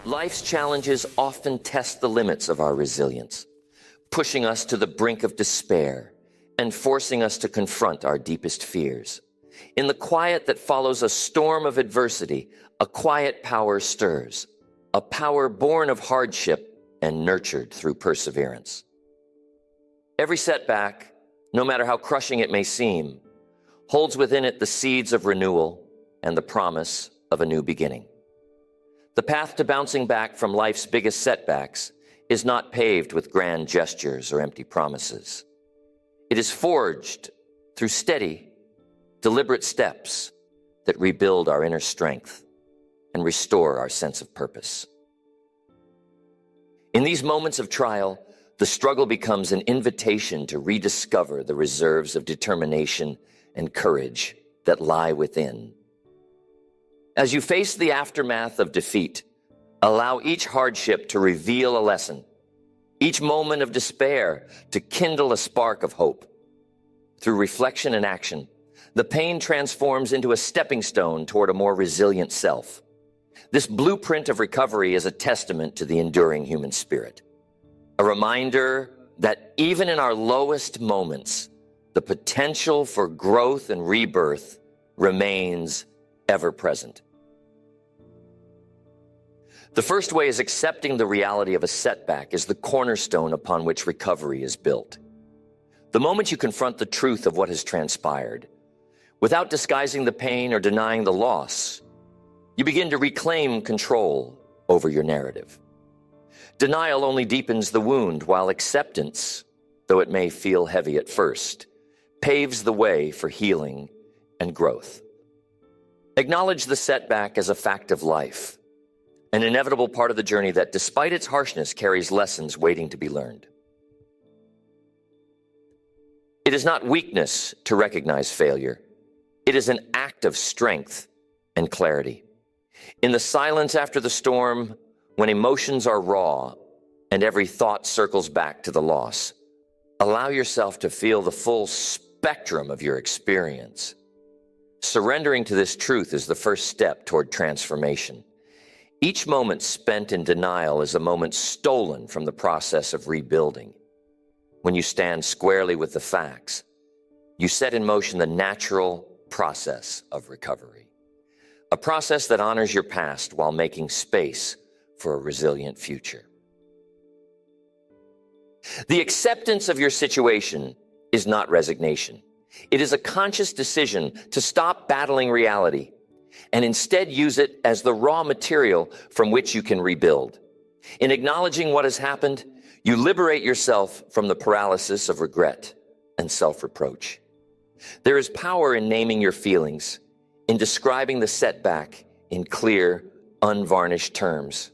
Life's challenges often test the limits of our resilience, pushing us to the brink of despair and forcing us to confront our deepest fears. In the quiet that follows a storm of adversity, a quiet power stirs, a power born of hardship and nurtured through perseverance. Every setback, no matter how crushing it may seem, holds within it the seeds of renewal and the promise of a new beginning. The path to bouncing back from life's biggest setbacks is not paved with grand gestures or empty promises. It is forged through steady, deliberate steps that rebuild our inner strength and restore our sense of purpose. In these moments of trial, the struggle becomes an invitation to rediscover the reserves of determination and courage that lie within. As you face the aftermath of defeat, allow each hardship to reveal a lesson, each moment of despair to kindle a spark of hope. Through reflection and action, the pain transforms into a stepping stone toward a more resilient self. This blueprint of recovery is a testament to the enduring human spirit, a reminder that even in our lowest moments, the potential for growth and rebirth remains ever present. The first way is accepting the reality of a setback is the cornerstone upon which recovery is built. The moment you confront the truth of what has transpired, without disguising the pain or denying the loss, you begin to reclaim control over your narrative. Denial only deepens the wound, while acceptance, though it may feel heavy at first, paves the way for healing and growth. Acknowledge the setback as a fact of life, an inevitable part of the journey that, despite its harshness, carries lessons waiting to be learned. It is not weakness to recognize failure. It is an act of strength and clarity. In the silence after the storm, when emotions are raw and every thought circles back to the loss, allow yourself to feel the full spectrum of your experience. Surrendering to this truth is the first step toward transformation. Each moment spent in denial is a moment stolen from the process of rebuilding. When you stand squarely with the facts, you set in motion the natural process of recovery, a process that honors your past while making space for a resilient future. The acceptance of your situation is not resignation. It is a conscious decision to stop battling reality and instead use it as the raw material from which you can rebuild. In acknowledging what has happened, you liberate yourself from the paralysis of regret and self-reproach. There is power in naming your feelings, in describing the setback in clear, unvarnished terms.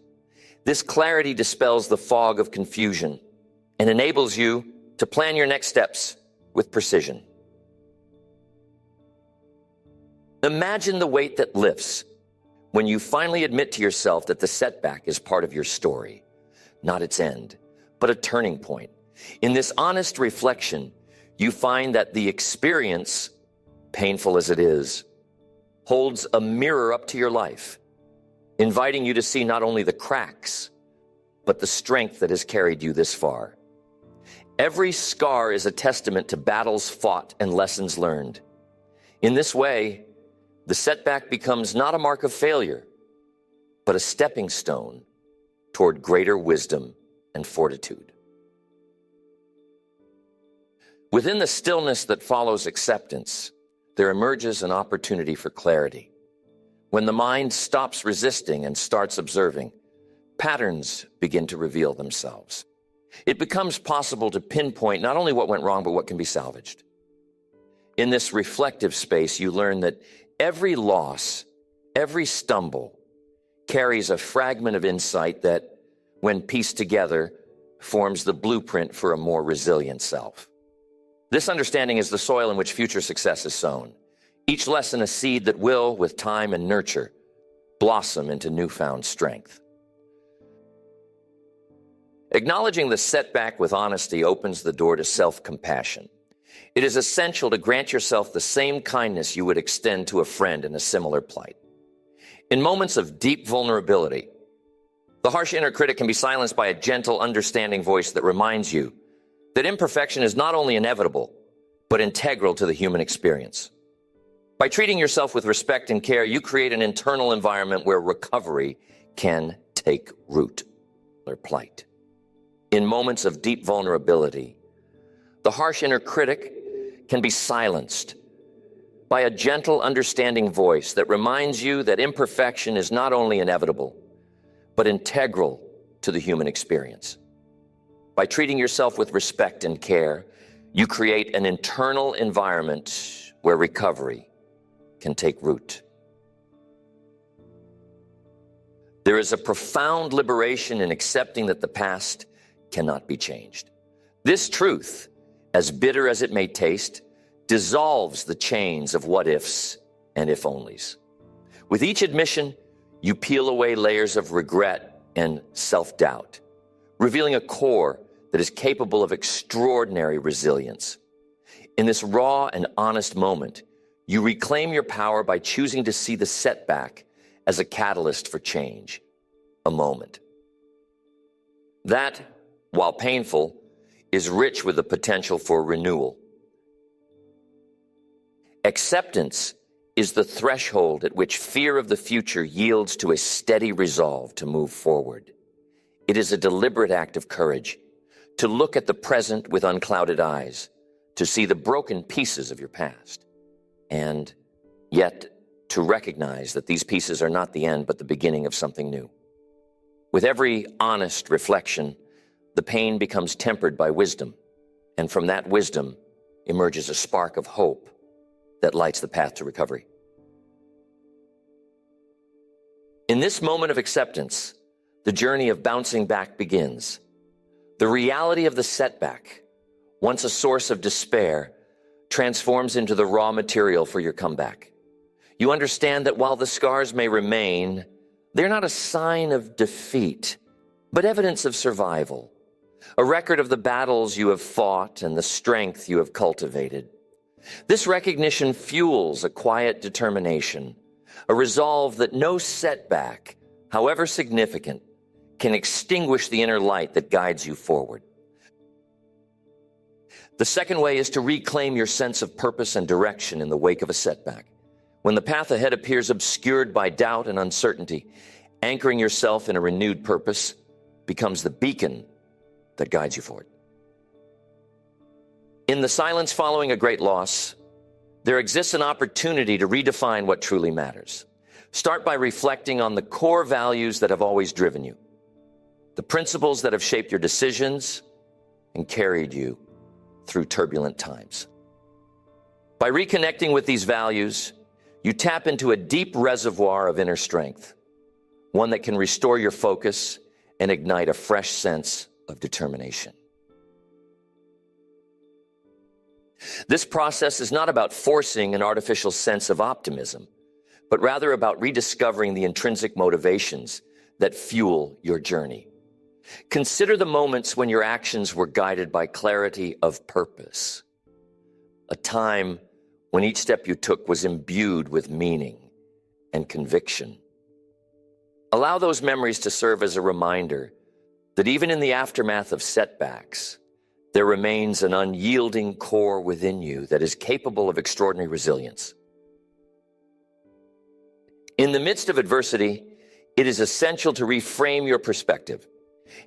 This clarity dispels the fog of confusion and enables you to plan your next steps with precision. Imagine the weight that lifts when you finally admit to yourself that the setback is part of your story, not its end, but a turning point. In this honest reflection, you find that the experience, painful as it is, holds a mirror up to your life, inviting you to see not only the cracks, but the strength that has carried you this far. Every scar is a testament to battles fought and lessons learned. In this way, the setback becomes not a mark of failure, but a stepping stone toward greater wisdom and fortitude. Within the stillness that follows acceptance, there emerges an opportunity for clarity. When the mind stops resisting and starts observing, patterns begin to reveal themselves. It becomes possible to pinpoint not only what went wrong, but what can be salvaged. In this reflective space, you learn that every loss, every stumble, carries a fragment of insight that, when pieced together, forms the blueprint for a more resilient self. This understanding is the soil in which future success is sown. Each lesson a seed that will, with time and nurture, blossom into newfound strength. Acknowledging the setback with honesty opens the door to self-compassion. It is essential to grant yourself the same kindness you would extend to a friend in a similar plight. In moments of deep vulnerability, The harsh inner critic can be silenced by a gentle, understanding voice that reminds you that imperfection is not only inevitable, but integral to the human experience. By treating yourself with respect and care, you create an internal environment where recovery can take root or plight. In moments of deep vulnerability, the harsh inner critic can be silenced by a gentle, understanding voice that reminds you that imperfection is not only inevitable, but integral to the human experience. By treating yourself with respect and care, you create an internal environment where recovery can take root. There is a profound liberation in accepting that the past cannot be changed. This truth, as bitter as it may taste, dissolves the chains of what-ifs and if-onlys. With each admission, you peel away layers of regret and self-doubt, revealing a core that is capable of extraordinary resilience. In this raw and honest moment, you reclaim your power by choosing to see the setback as a catalyst for change, a moment. That, while painful, is rich with the potential for renewal. Acceptance is the threshold at which fear of the future yields to a steady resolve to move forward. It is a deliberate act of courage to look at the present with unclouded eyes, to see the broken pieces of your past, and yet to recognize that these pieces are not the end but the beginning of something new. With every honest reflection, the pain becomes tempered by wisdom, and from that wisdom emerges a spark of hope that lights the path to recovery. In this moment of acceptance, the journey of bouncing back begins. The reality of the setback, once a source of despair, transforms into the raw material for your comeback. You understand that while the scars may remain, they're not a sign of defeat, but evidence of survival, a record of the battles you have fought and the strength you have cultivated. This recognition fuels a quiet determination, a resolve that no setback, however significant, can extinguish the inner light that guides you forward. The second way is to reclaim your sense of purpose and direction in the wake of a setback. When the path ahead appears obscured by doubt and uncertainty, anchoring yourself in a renewed purpose becomes the beacon that guides you forward. In the silence following a great loss, there exists an opportunity to redefine what truly matters. Start by reflecting on the core values that have always driven you, the principles that have shaped your decisions and carried you through turbulent times. By reconnecting with these values, you tap into a deep reservoir of inner strength, one that can restore your focus and ignite a fresh sense of determination. This process is not about forcing an artificial sense of optimism, but rather about rediscovering the intrinsic motivations that fuel your journey. Consider the moments when your actions were guided by clarity of purpose, a time when each step you took was imbued with meaning and conviction. Allow those memories to serve as a reminder that even in the aftermath of setbacks, there remains an unyielding core within you that is capable of extraordinary resilience. In the midst of adversity, it is essential to reframe your perspective.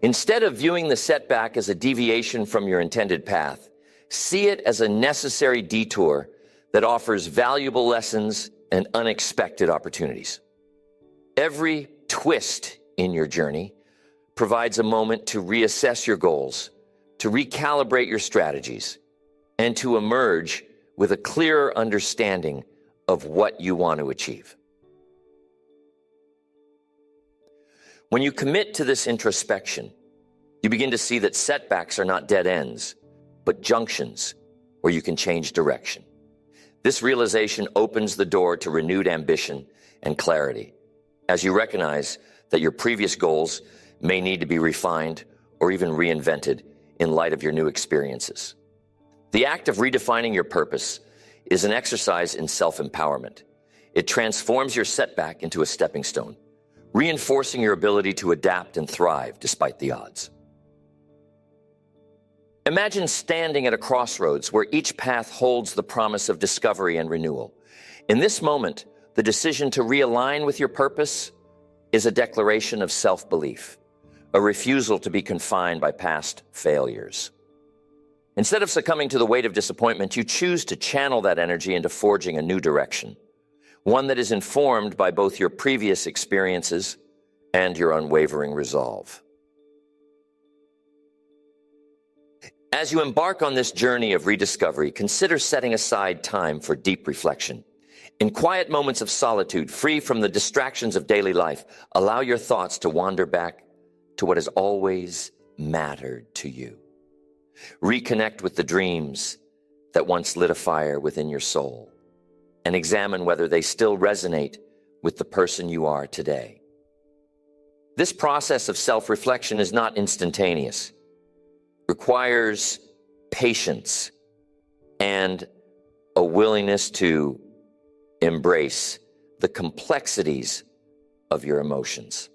Instead of viewing the setback as a deviation from your intended path, see it as a necessary detour that offers valuable lessons and unexpected opportunities. Every twist in your journey provides a moment to reassess your goals, to recalibrate your strategies, and to emerge with a clearer understanding of what you want to achieve. When you commit to this introspection, you begin to see that setbacks are not dead ends, but junctions where you can change direction. This realization opens the door to renewed ambition and clarity, as you recognize that your previous goals may need to be refined or even reinvented in light of your new experiences. The act of redefining your purpose is an exercise in self-empowerment. It transforms your setback into a stepping stone, reinforcing your ability to adapt and thrive despite the odds. Imagine standing at a crossroads where each path holds the promise of discovery and renewal. In this moment, the decision to realign with your purpose is a declaration of self-belief, a refusal to be confined by past failures. Instead of succumbing to the weight of disappointment, you choose to channel that energy into forging a new direction, one that is informed by both your previous experiences and your unwavering resolve. As you embark on this journey of rediscovery, consider setting aside time for deep reflection. In quiet moments of solitude, free from the distractions of daily life, allow your thoughts to wander back to what has always mattered to you. Reconnect with the dreams that once lit a fire within your soul, and examine whether they still resonate with the person you are today. This process of self-reflection is not instantaneous. It requires patience and a willingness to embrace the complexities of your emotions.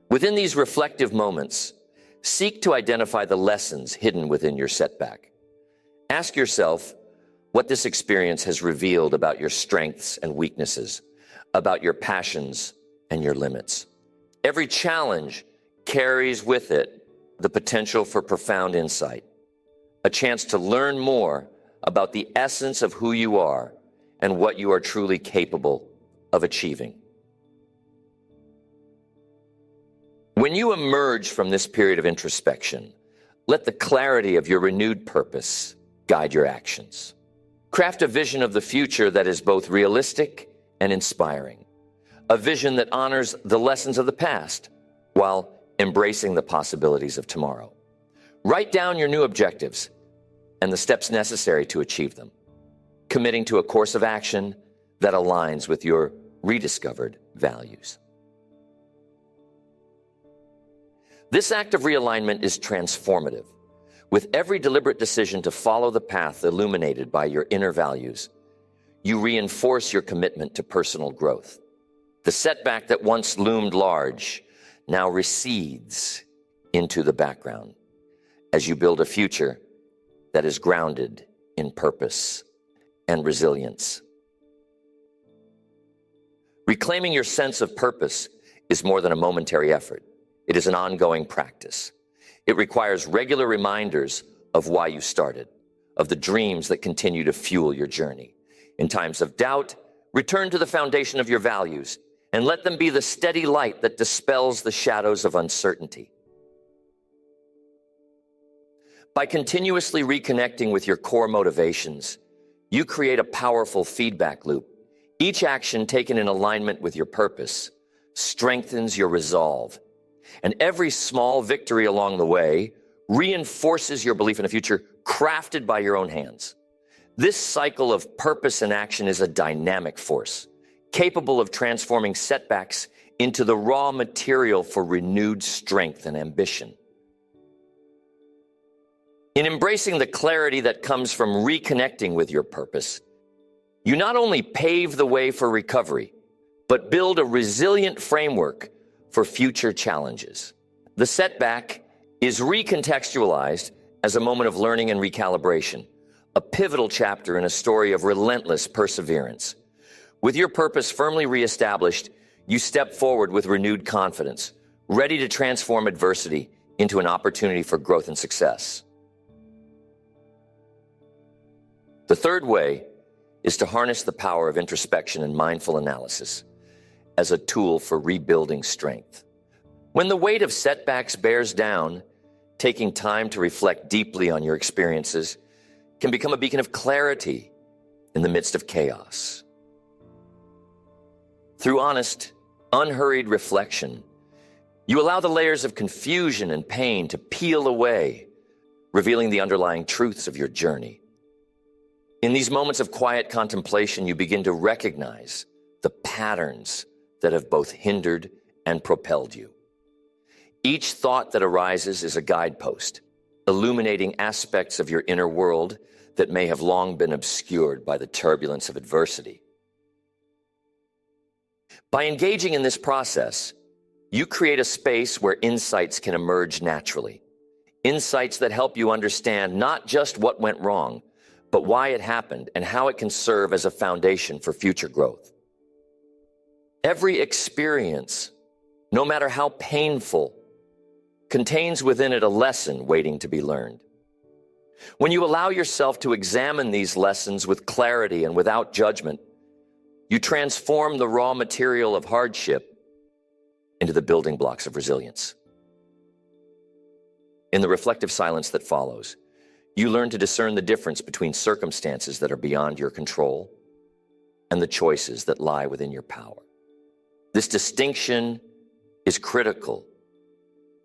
Within these reflective moments, seek to identify the lessons hidden within your setback. Ask yourself what this experience has revealed about your strengths and weaknesses, about your passions and your limits. Every challenge carries with it the potential for profound insight, a chance to learn more about the essence of who you are and what you are truly capable of achieving. When you emerge from this period of introspection, let the clarity of your renewed purpose guide your actions. Craft a vision of the future that is both realistic and inspiring, a vision that honors the lessons of the past while embracing the possibilities of tomorrow. Write down your new objectives and the steps necessary to achieve them, committing to a course of action that aligns with your rediscovered values. This act of realignment is transformative. With every deliberate decision to follow the path illuminated by your inner values, you reinforce your commitment to personal growth. The setback that once loomed large now recedes into the background as you build a future that is grounded in purpose and resilience. Reclaiming your sense of purpose is more than a momentary effort. It is an ongoing practice. It requires regular reminders of why you started, of the dreams that continue to fuel your journey. In times of doubt, return to the foundation of your values and let them be the steady light that dispels the shadows of uncertainty. By continuously reconnecting with your core motivations, you create a powerful feedback loop. Each action taken in alignment with your purpose strengthens your resolve, and every small victory along the way reinforces your belief in a future crafted by your own hands. This cycle of purpose and action is a dynamic force, capable of transforming setbacks into the raw material for renewed strength and ambition. In embracing the clarity that comes from reconnecting with your purpose, you not only pave the way for recovery, but build a resilient framework for future challenges. The setback is recontextualized as a moment of learning and recalibration, a pivotal chapter in a story of relentless perseverance. With your purpose firmly reestablished, you step forward with renewed confidence, ready to transform adversity into an opportunity for growth and success. The third way is to harness the power of introspection and mindful analysis as a tool for rebuilding strength. When the weight of setbacks bears down, taking time to reflect deeply on your experiences can become a beacon of clarity in the midst of chaos. Through honest, unhurried reflection, you allow the layers of confusion and pain to peel away, revealing the underlying truths of your journey. In these moments of quiet contemplation, you begin to recognize the patterns that have both hindered and propelled you. Each thought that arises is a guidepost, illuminating aspects of your inner world that may have long been obscured by the turbulence of adversity. By engaging in this process, you create a space where insights can emerge naturally. Insights that help you understand not just what went wrong, but why it happened and how it can serve as a foundation for future growth. Every experience, no matter how painful, contains within it a lesson waiting to be learned. When you allow yourself to examine these lessons with clarity and without judgment, you transform the raw material of hardship into the building blocks of resilience. In the reflective silence that follows, you learn to discern the difference between circumstances that are beyond your control and the choices that lie within your power. This distinction is critical.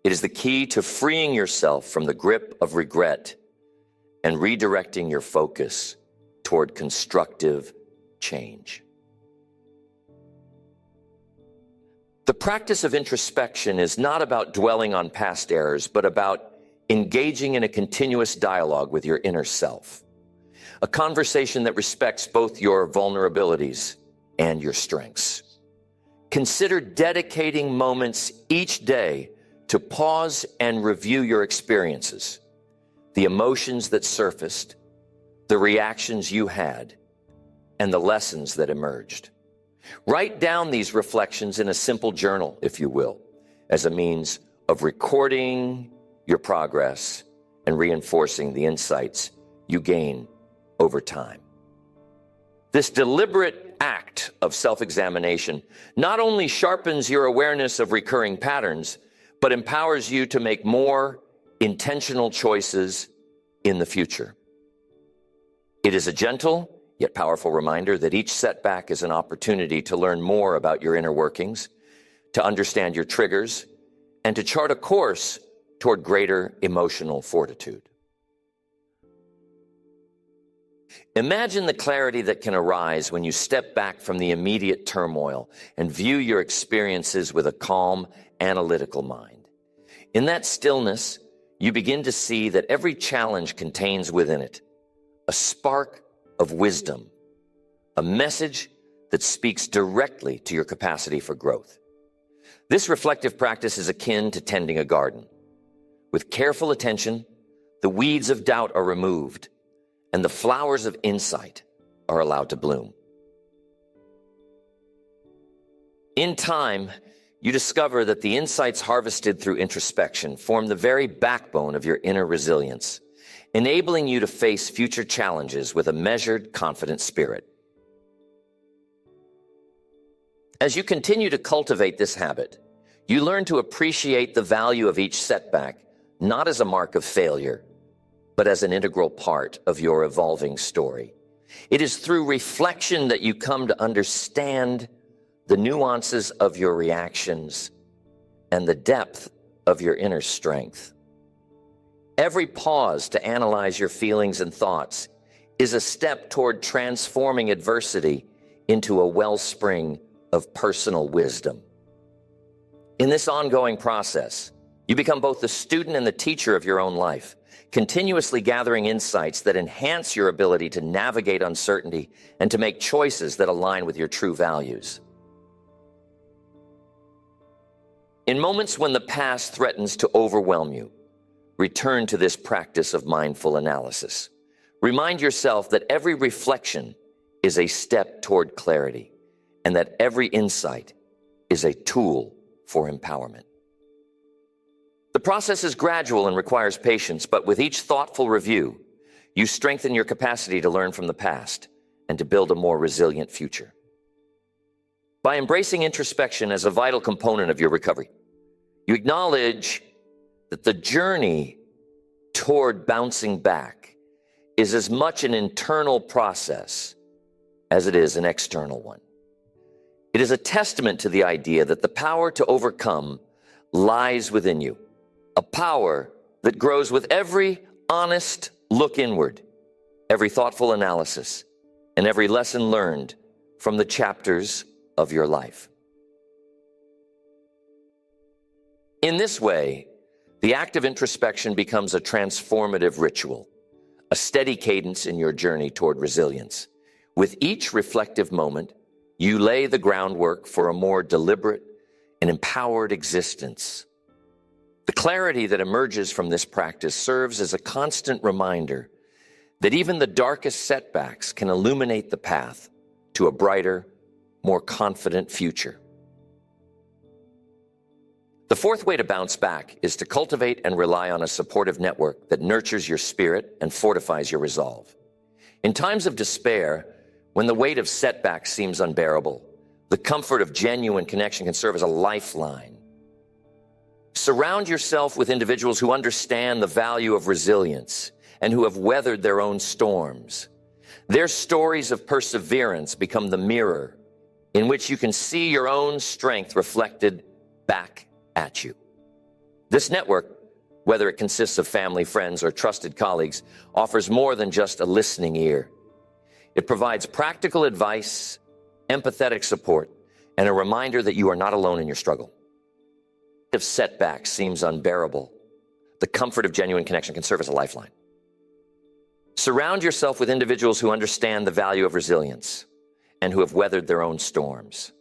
It is the key to freeing yourself from the grip of regret and redirecting your focus toward constructive change. The practice of introspection is not about dwelling on past errors, but about engaging in a continuous dialogue with your inner self, a conversation that respects both your vulnerabilities and your strengths. Consider dedicating moments each day to pause and review your experiences, the emotions that surfaced, the reactions you had, and the lessons that emerged. Write down these reflections in a simple journal, if you will, as a means of recording your progress and reinforcing the insights you gain over time. This deliberate act of self-examination not only sharpens your awareness of recurring patterns, but empowers you to make more intentional choices in the future. It is a gentle yet powerful reminder that each setback is an opportunity to learn more about your inner workings, to understand your triggers, and to chart a course toward greater emotional fortitude. Imagine the clarity that can arise when you step back from the immediate turmoil and view your experiences with a calm, analytical mind. In that stillness, you begin to see that every challenge contains within it a spark of wisdom, a message that speaks directly to your capacity for growth. This reflective practice is akin to tending a garden. With careful attention, the weeds of doubt are removed, and the flowers of insight are allowed to bloom. In time, you discover that the insights harvested through introspection form the very backbone of your inner resilience, enabling you to face future challenges with a measured, confident spirit. As you continue to cultivate this habit, you learn to appreciate the value of each setback, not as a mark of failure, but as an integral part of your evolving story. It is through reflection that you come to understand the nuances of your reactions and the depth of your inner strength. Every pause to analyze your feelings and thoughts is a step toward transforming adversity into a wellspring of personal wisdom. In this ongoing process, you become both the student and the teacher of your own life, continuously gathering insights that enhance your ability to navigate uncertainty and to make choices that align with your true values. In moments when the past threatens to overwhelm you, return to this practice of mindful analysis. Remind yourself that every reflection is a step toward clarity, and that every insight is a tool for empowerment. The process is gradual and requires patience, but with each thoughtful review, you strengthen your capacity to learn from the past and to build a more resilient future. By embracing introspection as a vital component of your recovery, you acknowledge that the journey toward bouncing back is as much an internal process as it is an external one. It is a testament to the idea that the power to overcome lies within you, a power that grows with every honest look inward, every thoughtful analysis, and every lesson learned from the chapters of your life. In this way, the act of introspection becomes a transformative ritual, a steady cadence in your journey toward resilience. With each reflective moment, You lay the groundwork for a more deliberate and empowered existence. The clarity that emerges from this practice serves as a constant reminder that even the darkest setbacks can illuminate the path to a brighter, more confident future. The fourth way to bounce back is to cultivate and rely on a supportive network that nurtures your spirit and fortifies your resolve. In times of despair, when the weight of setbacks seems unbearable, the comfort of genuine connection can serve as a lifeline. Surround yourself with individuals who understand the value of resilience and who have weathered their own storms. Their stories of perseverance become the mirror in which you can see your own strength reflected back at you. This network, whether it consists of family, friends, or trusted colleagues, offers more than just a listening ear. It provides practical advice, empathetic support, and a reminder that you are not alone in your struggle. If setbacks seems unbearable, the comfort of genuine connection can serve as a lifeline. Surround yourself with individuals who understand the value of resilience and who have weathered their own storms.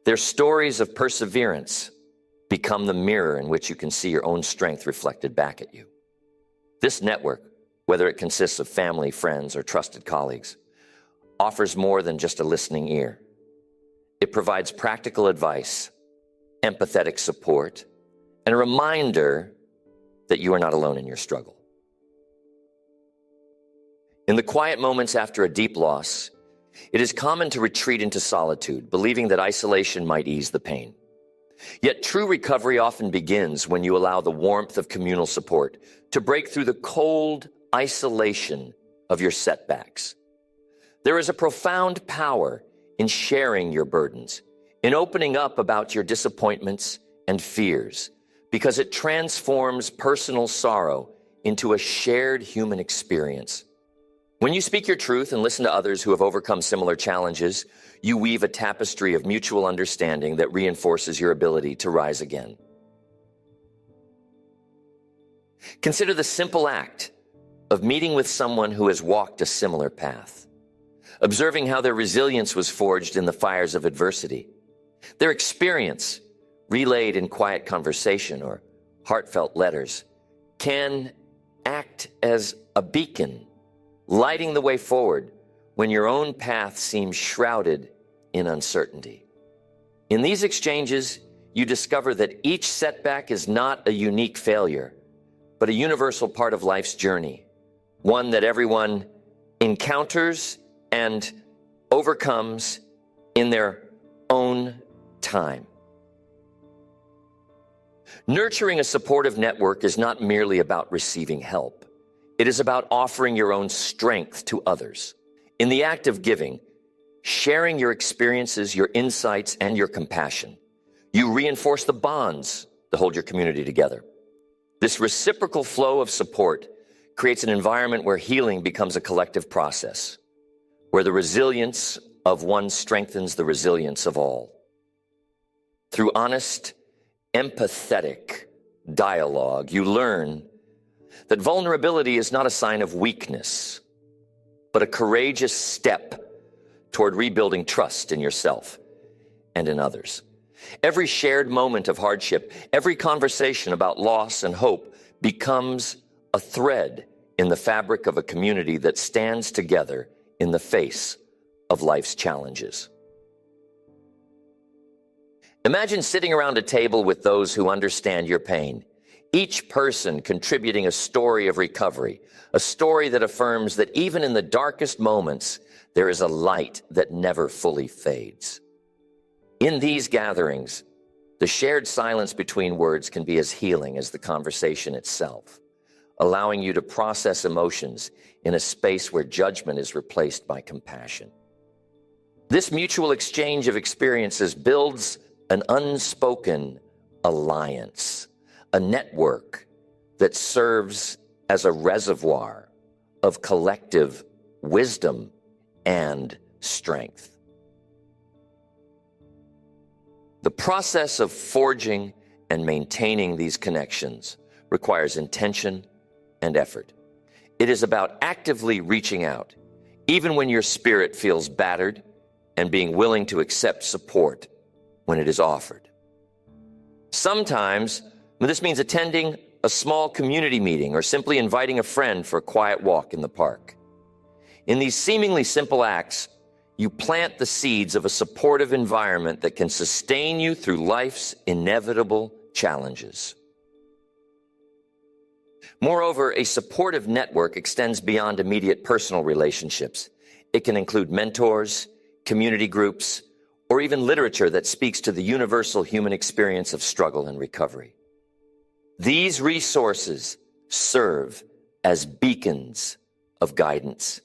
Their stories of perseverance become the mirror in which you can see your own strength reflected back at you. This network, whether it consists of family, friends, or trusted colleagues, offers more than just a listening ear. It provides practical advice, empathetic support, and a reminder that you are not alone in your struggle. In the quiet moments after a deep loss, it is common to retreat into solitude, believing that isolation might ease the pain. Yet true recovery often begins when you allow the warmth of communal support to break through the cold isolation of your setbacks. There is a profound power in sharing your burdens, in opening up about your disappointments and fears, because it transforms personal sorrow into a shared human experience. When you speak your truth and listen to others who have overcome similar challenges, you weave a tapestry of mutual understanding that reinforces your ability to rise again. Consider the simple act of meeting with someone who has walked a similar path, observing how their resilience was forged in the fires of adversity. Their experience, relayed in quiet conversation or heartfelt letters, can act as a beacon, lighting the way forward when your own path seems shrouded in uncertainty. In these exchanges, you discover that each setback is not a unique failure, but a universal part of life's journey, one that everyone encounters and overcomes in their own time. Nurturing a supportive network is not merely about receiving help. It is about offering your own strength to others. In the act of giving, sharing your experiences, your insights, and your compassion, you reinforce the bonds that hold your community together. This reciprocal flow of support creates an environment where healing becomes a collective process, where the resilience of one strengthens the resilience of all. Through honest, empathetic dialogue, you learn that vulnerability is not a sign of weakness, but a courageous step toward rebuilding trust in yourself and in others. Every shared moment of hardship, every conversation about loss and hope becomes a thread in the fabric of a community that stands together in the face of life's challenges. Imagine sitting around a table with those who understand your pain, each person contributing a story of recovery, a story that affirms that even in the darkest moments, there is a light that never fully fades. In these gatherings, the shared silence between words can be as healing as the conversation itself, allowing you to process emotions in a space where judgment is replaced by compassion. This mutual exchange of experiences builds an unspoken alliance, a network that serves as a reservoir of collective wisdom and strength. The process of forging and maintaining these connections requires intention and effort. It is about actively reaching out, even when your spirit feels battered and being willing to accept support when it is offered. Sometimes this means attending a small community meeting or simply inviting a friend for a quiet walk in the park. In these seemingly simple acts, you plant the seeds of a supportive environment that can sustain you through life's inevitable challenges. Moreover, a supportive network extends beyond immediate personal relationships. It can include mentors, community groups, or even literature that speaks to the universal human experience of struggle and recovery. These resources serve as beacons of guidance,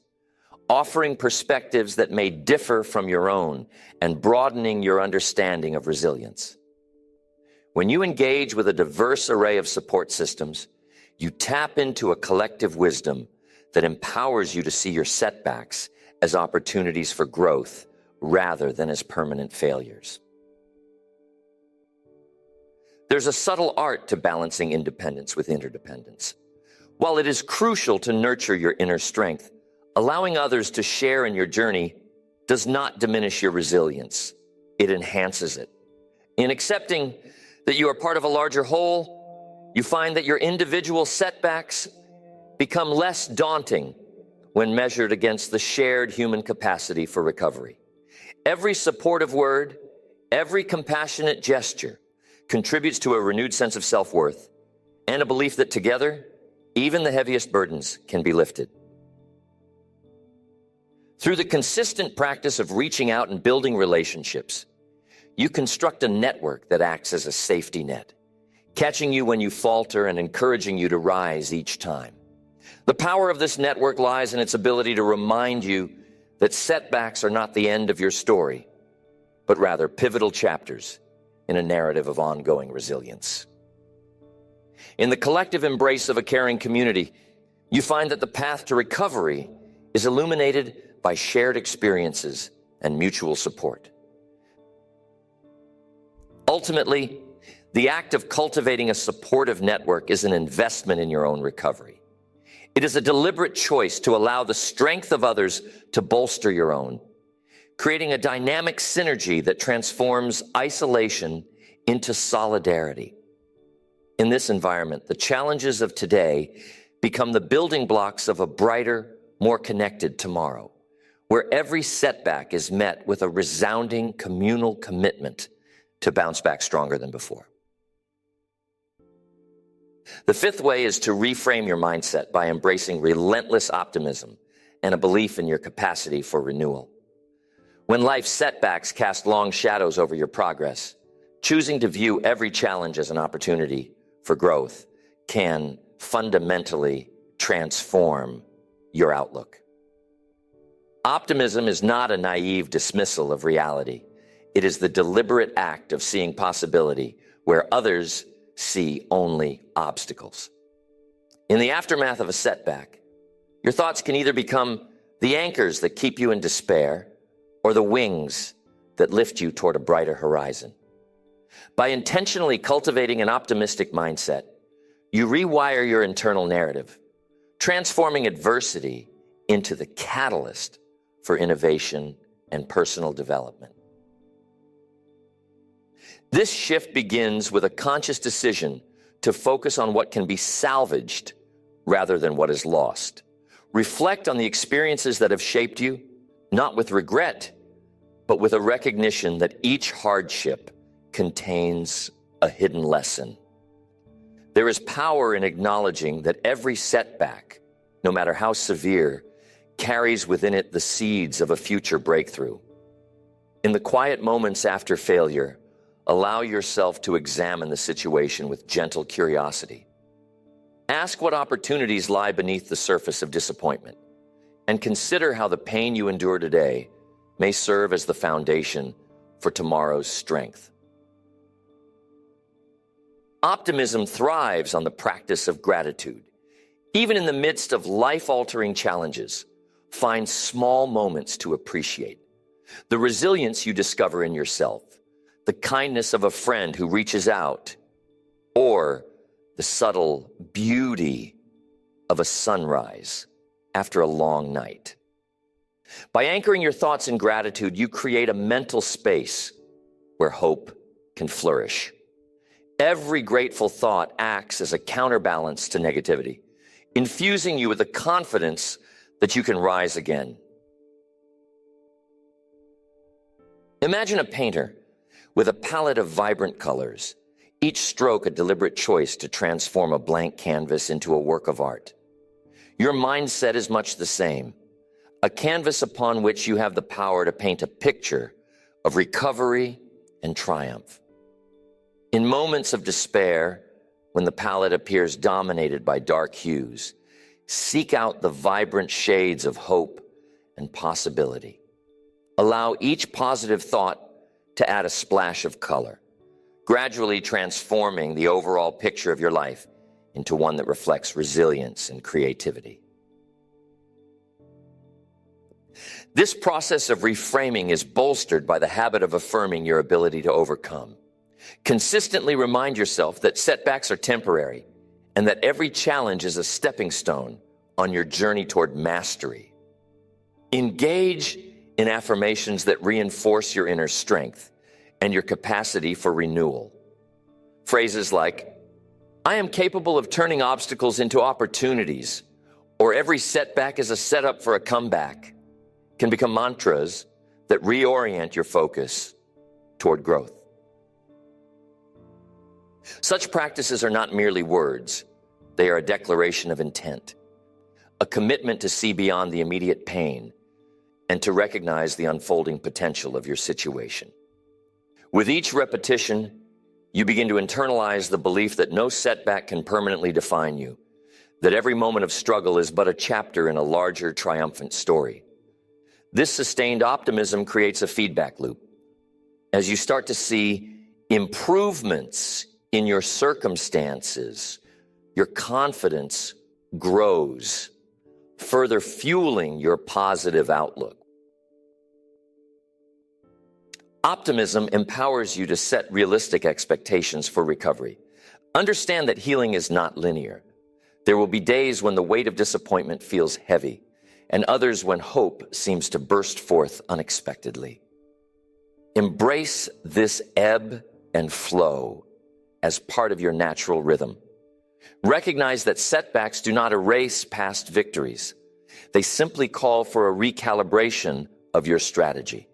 offering perspectives that may differ from your own and broadening your understanding of resilience. When you engage with a diverse array of support systems, you tap into a collective wisdom that empowers you to see your setbacks as opportunities for growth rather than as permanent failures. There's a subtle art to balancing independence with interdependence. While it is crucial to nurture your inner strength, allowing others to share in your journey does not diminish your resilience. It enhances it. In accepting that you are part of a larger whole, you find that your individual setbacks become less daunting when measured against the shared human capacity for recovery. Every supportive word, every compassionate gesture contributes to a renewed sense of self-worth and a belief that together, even the heaviest burdens can be lifted. Through the consistent practice of reaching out and building relationships, you construct a network that acts as a safety net, catching you when you falter and encouraging you to rise each time. The power of this network lies in its ability to remind you that setbacks are not the end of your story, but rather pivotal chapters in a narrative of ongoing resilience. In the collective embrace of a caring community, you find that the path to recovery is illuminated by shared experiences and mutual support. Ultimately, the act of cultivating a supportive network is an investment in your own recovery. It is a deliberate choice to allow the strength of others to bolster your own, creating a dynamic synergy that transforms isolation into solidarity. In this environment, the challenges of today become the building blocks of a brighter, more connected tomorrow, where every setback is met with a resounding communal commitment to bounce back stronger than before. The fifth way is to reframe your mindset by embracing relentless optimism and a belief in your capacity for renewal. When life's setbacks cast long shadows over your progress, choosing to view every challenge as an opportunity for growth can fundamentally transform your outlook. Optimism is not a naive dismissal of reality. It is the deliberate act of seeing possibility where others see only obstacles. In the aftermath of a setback, your thoughts can either become the anchors that keep you in despair or the wings that lift you toward a brighter horizon. By intentionally cultivating an optimistic mindset, you rewire your internal narrative, transforming adversity into the catalyst for innovation and personal development. This shift begins with a conscious decision to focus on what can be salvaged rather than what is lost. Reflect on the experiences that have shaped you, not with regret, but with a recognition that each hardship contains a hidden lesson. There is power in acknowledging that every setback, no matter how severe, carries within it the seeds of a future breakthrough. In the quiet moments after failure, allow yourself to examine the situation with gentle curiosity. Ask what opportunities lie beneath the surface of disappointment, and consider how the pain you endure today may serve as the foundation for tomorrow's strength. Optimism thrives on the practice of gratitude. Even in the midst of life-altering challenges, find small moments to appreciate. The resilience you discover in yourself, the kindness of a friend who reaches out, or the subtle beauty of a sunrise after a long night. By anchoring your thoughts in gratitude, you create a mental space where hope can flourish. Every grateful thought acts as a counterbalance to negativity, infusing you with the confidence that you can rise again. Imagine a painter with a palette of vibrant colors, each stroke a deliberate choice to transform a blank canvas into a work of art. Your mindset is much the same, a canvas upon which you have the power to paint a picture of recovery and triumph. In moments of despair, when the palette appears dominated by dark hues, seek out the vibrant shades of hope and possibility. Allow each positive thought to add a splash of color, gradually transforming the overall picture of your life into one that reflects resilience and creativity. This process of reframing is bolstered by the habit of affirming your ability to overcome. Consistently remind yourself that setbacks are temporary and that every challenge is a stepping stone on your journey toward mastery. Engage in affirmations that reinforce your inner strength and your capacity for renewal. Phrases like, "I am capable of turning obstacles into opportunities," or "every setback is a setup for a comeback," can become mantras that reorient your focus toward growth. Such practices are not merely words. They are a declaration of intent, a commitment to see beyond the immediate pain and to recognize the unfolding potential of your situation. With each repetition, you begin to internalize the belief that no setback can permanently define you, that every moment of struggle is but a chapter in a larger triumphant story. This sustained optimism creates a feedback loop. As you start to see improvements in your circumstances, your confidence grows, further fueling your positive outlook. Optimism empowers you to set realistic expectations for recovery. Understand that healing is not linear. There will be days when the weight of disappointment feels heavy, and others when hope seems to burst forth unexpectedly. Embrace this ebb and flow as part of your natural rhythm. Recognize that setbacks do not erase past victories. They simply call for a recalibration of your strategy.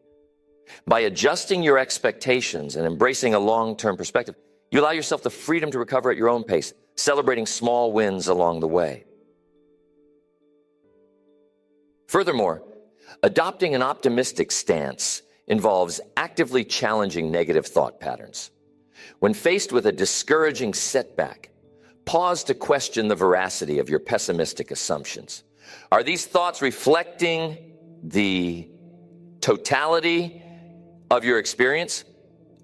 By adjusting your expectations and embracing a long-term perspective, you allow yourself the freedom to recover at your own pace, celebrating small wins along the way. Furthermore, adopting an optimistic stance involves actively challenging negative thought patterns. When faced with a discouraging setback, pause to question the veracity of your pessimistic assumptions. Are these thoughts reflecting the totality of your experience,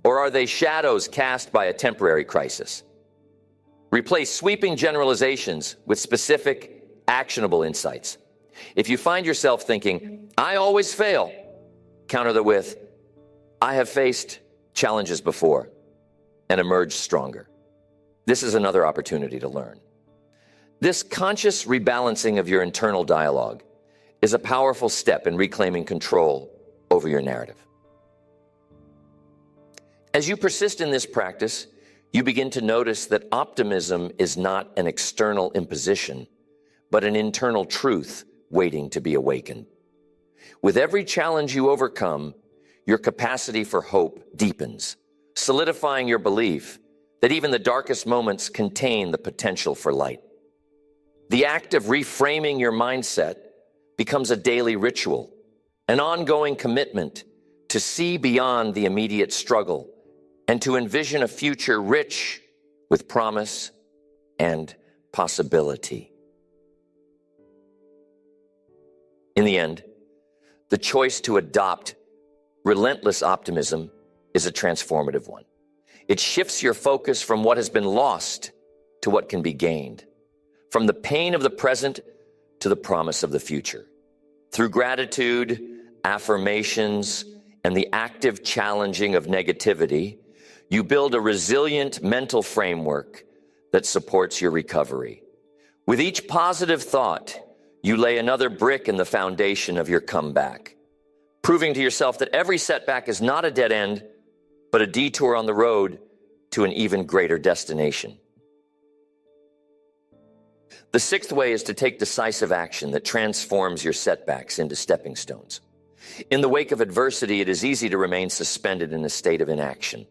or are they shadows cast by a temporary crisis? Replace sweeping generalizations with specific, actionable insights. If you find yourself thinking, "I always fail," counter that with, "I have faced challenges before and emerged stronger. This is another opportunity to learn." This conscious rebalancing of your internal dialogue is a powerful step in reclaiming control over your narrative. As you persist in this practice, you begin to notice that optimism is not an external imposition, but an internal truth waiting to be awakened. With every challenge you overcome, your capacity for hope deepens, solidifying your belief that even the darkest moments contain the potential for light. The act of reframing your mindset becomes a daily ritual, an ongoing commitment to see beyond the immediate struggle and to envision a future rich with promise and possibility. In the end, the choice to adopt relentless optimism is a transformative one. It shifts your focus from what has been lost to what can be gained, from the pain of the present to the promise of the future. Through gratitude, affirmations, and the active challenging of negativity, you build a resilient mental framework that supports your recovery. With each positive thought, You lay another brick in the foundation of your comeback, proving to yourself that every setback is not a dead end, but a detour on the road to an even greater destination. The sixth way is to take decisive action that transforms your setbacks into stepping stones. In the wake of adversity, it is easy to remain suspended in a state of inaction,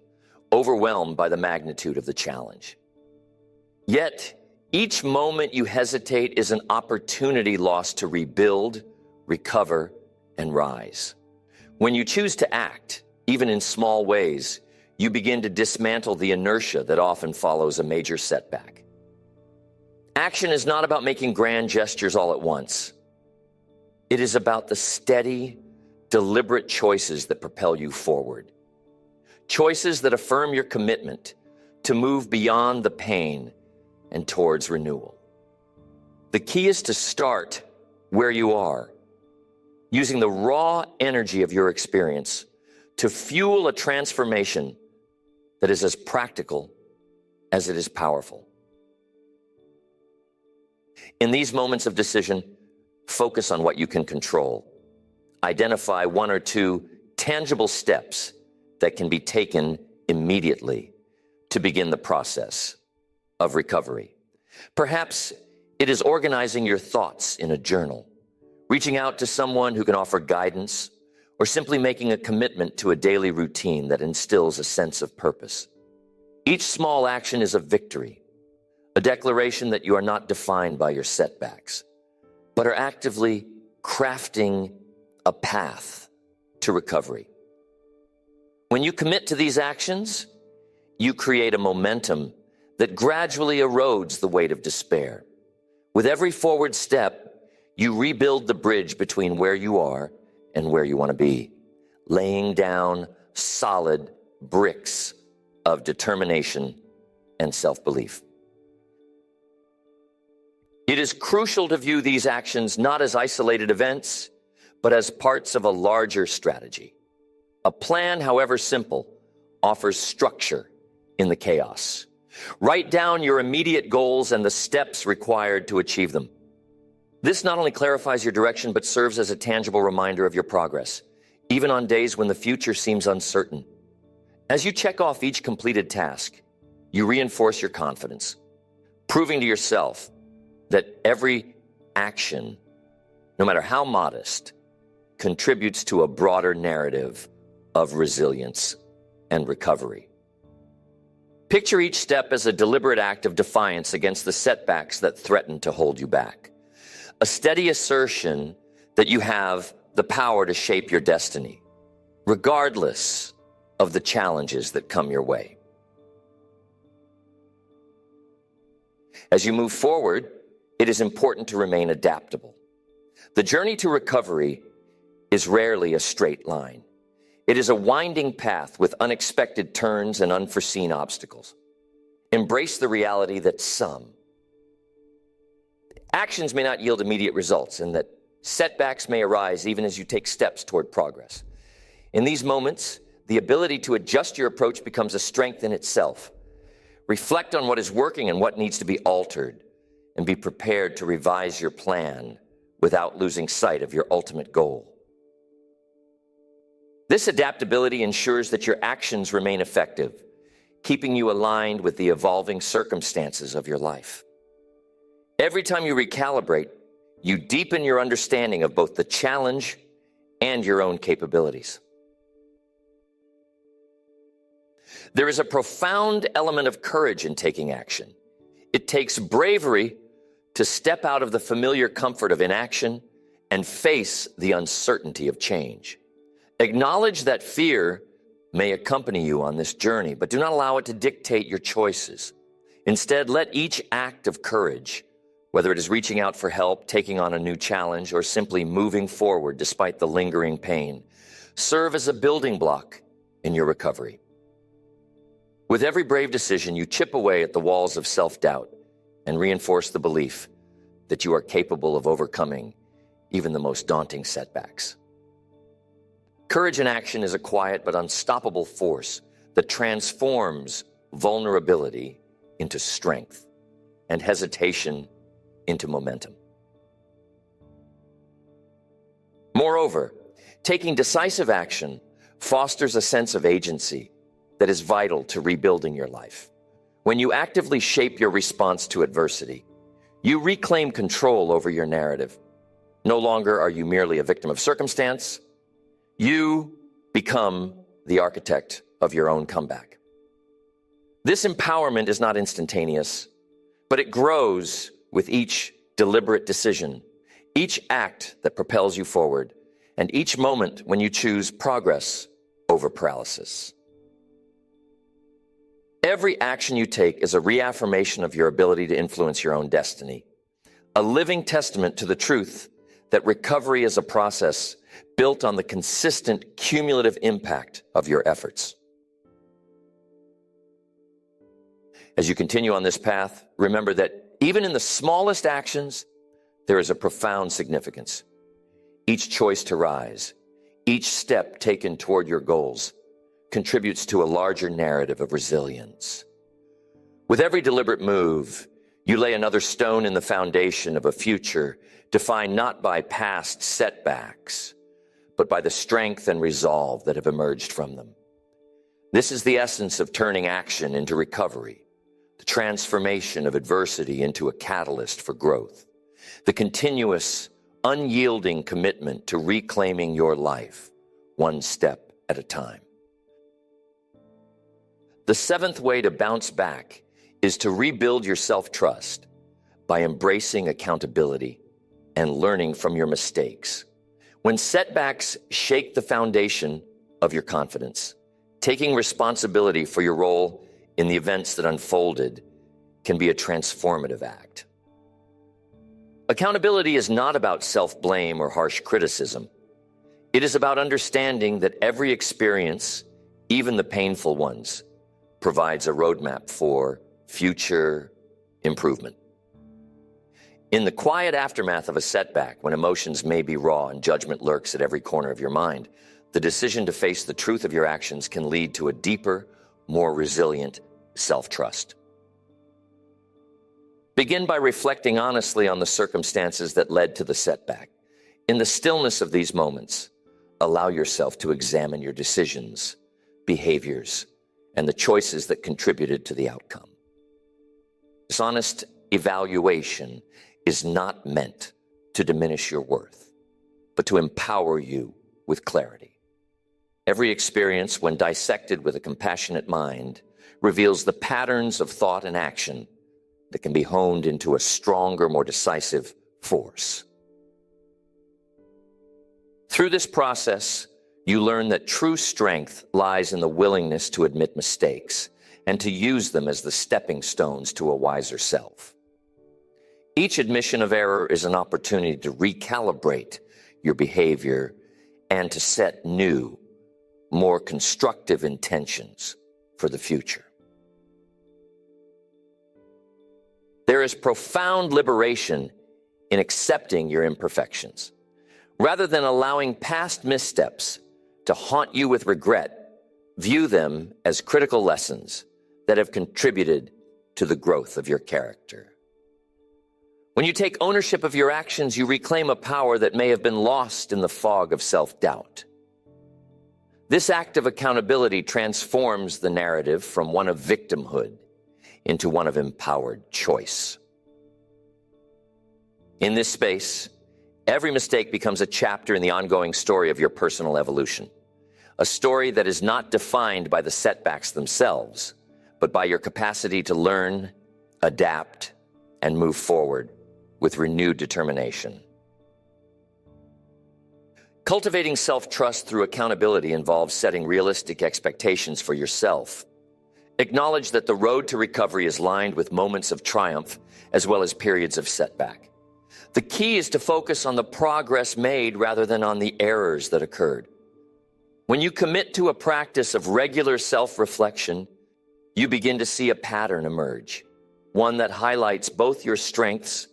overwhelmed by the magnitude of the challenge. Yet, each moment you hesitate is an opportunity lost to rebuild, recover, and rise. When you choose to act, even in small ways, you begin to dismantle the inertia that often follows a major setback. Action is not about making grand gestures all at once. It is about the steady, deliberate choices that propel you forward. Choices that affirm your commitment to move beyond the pain and towards renewal. The key is to start where you are, using the raw energy of your experience to fuel a transformation that is as practical as it is powerful. In these moments of decision, focus on what you can control. Identify one or two tangible steps that can be taken immediately to begin the process of recovery. Perhaps it is organizing your thoughts in a journal, reaching out to someone who can offer guidance, or simply making a commitment to a daily routine that instills a sense of purpose. Each small action is a victory, a declaration that you are not defined by your setbacks, but are actively crafting a path to recovery. When you commit to these actions, you create a momentum that gradually erodes the weight of despair. With every forward step, you rebuild the bridge between where you are and where you want to be, laying down solid bricks of determination and self-belief. It is crucial to view these actions not as isolated events, but as parts of a larger strategy. A plan, however simple, offers structure in the chaos. Write down your immediate goals and the steps required to achieve them. This not only clarifies your direction, but serves as a tangible reminder of your progress, even on days when the future seems uncertain. As you check off each completed task, you reinforce your confidence, proving to yourself that every action, no matter how modest, contributes to a broader narrative of resilience and recovery. Picture each step as a deliberate act of defiance against the setbacks that threaten to hold you back. A steady assertion that you have the power to shape your destiny, regardless of the challenges that come your way. As you move forward, it is important to remain adaptable. The journey to recovery is rarely a straight line. It is a winding path with unexpected turns and unforeseen obstacles. Embrace the reality that some actions may not yield immediate results, and that setbacks may arise even as you take steps toward progress. In these moments, the ability to adjust your approach becomes a strength in itself. Reflect on what is working and what needs to be altered, and be prepared to revise your plan without losing sight of your ultimate goal. This adaptability ensures that your actions remain effective, keeping you aligned with the evolving circumstances of your life. Every time you recalibrate, you deepen your understanding of both the challenge and your own capabilities. There is a profound element of courage in taking action. It takes bravery to step out of the familiar comfort of inaction and face the uncertainty of change. Acknowledge that fear may accompany you on this journey, but do not allow it to dictate your choices. Instead, let each act of courage, whether it is reaching out for help, taking on a new challenge, or simply moving forward despite the lingering pain, serve as a building block in your recovery. With every brave decision, you chip away at the walls of self-doubt and reinforce the belief that you are capable of overcoming even the most daunting setbacks. Courage in action is a quiet but unstoppable force that transforms vulnerability into strength and hesitation into momentum. Moreover, taking decisive action fosters a sense of agency that is vital to rebuilding your life. When you actively shape your response to adversity, you reclaim control over your narrative. No longer are you merely a victim of circumstance. You become the architect of your own comeback. This empowerment is not instantaneous, but it grows with each deliberate decision, each act that propels you forward, and each moment when you choose progress over paralysis. Every action you take is a reaffirmation of your ability to influence your own destiny, a living testament to the truth that recovery is a process built on the consistent cumulative impact of your efforts. As you continue on this path, remember that even in the smallest actions, there is a profound significance. Each choice to rise, each step taken toward your goals, contributes to a larger narrative of resilience. With every deliberate move, you lay another stone in the foundation of a future defined not by past setbacks, but by the strength and resolve that have emerged from them. This is the essence of turning action into recovery, the transformation of adversity into a catalyst for growth, the continuous, unyielding commitment to reclaiming your life one step at a time. The seventh way to bounce back is to rebuild your self-trust by embracing accountability and learning from your mistakes. When setbacks shake the foundation of your confidence, taking responsibility for your role in the events that unfolded can be a transformative act. Accountability is not about self-blame or harsh criticism. It is about understanding that every experience, even the painful ones, provides a roadmap for future improvement. In the quiet aftermath of a setback, when emotions may be raw and judgment lurks at every corner of your mind, the decision to face the truth of your actions can lead to a deeper, more resilient self-trust. Begin by reflecting honestly on the circumstances that led to the setback. In the stillness of these moments, allow yourself to examine your decisions, behaviors, and the choices that contributed to the outcome. This honest evaluation is not meant to diminish your worth, but to empower you with clarity. Every experience, when dissected with a compassionate mind, reveals the patterns of thought and action that can be honed into a stronger, more decisive force. Through this process, you learn that true strength lies in the willingness to admit mistakes and to use them as the stepping stones to a wiser self. Each admission of error is an opportunity to recalibrate your behavior and to set new, more constructive intentions for the future. There is profound liberation in accepting your imperfections. Rather than allowing past missteps to haunt you with regret, view them as critical lessons that have contributed to the growth of your character. When you take ownership of your actions, you reclaim a power that may have been lost in the fog of self-doubt. This act of accountability transforms the narrative from one of victimhood into one of empowered choice. In this space, every mistake becomes a chapter in the ongoing story of your personal evolution, a story that is not defined by the setbacks themselves, but by your capacity to learn, adapt, and move forward with renewed determination. Cultivating self-trust through accountability involves setting realistic expectations for yourself. Acknowledge that the road to recovery is lined with moments of triumph as well as periods of setback. The key is to focus on the progress made rather than on the errors that occurred. When you commit to a practice of regular self-reflection, you begin to see a pattern emerge, one that highlights both your strengths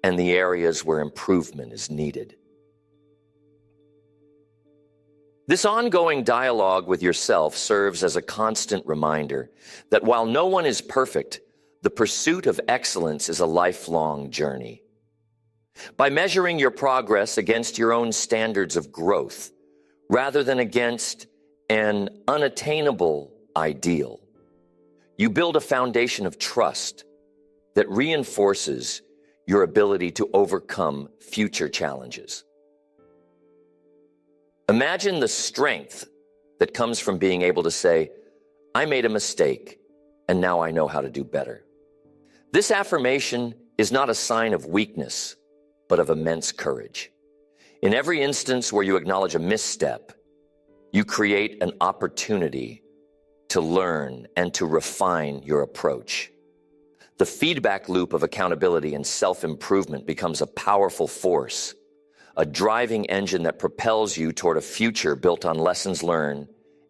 and the areas where improvement is needed. This ongoing dialogue with yourself serves as a constant reminder that while no one is perfect, the pursuit of excellence is a lifelong journey. By measuring your progress against your own standards of growth, rather than against an unattainable ideal, you build a foundation of trust that reinforces your ability to overcome future challenges. Imagine the strength that comes from being able to say, I made a mistake, and now I know how to do better. This affirmation is not a sign of weakness, but of immense courage. In every instance where you acknowledge a misstep, you create an opportunity to learn and to refine your approach. The feedback loop of accountability and self-improvement becomes a powerful force, a driving engine that propels you toward a future built on lessons learned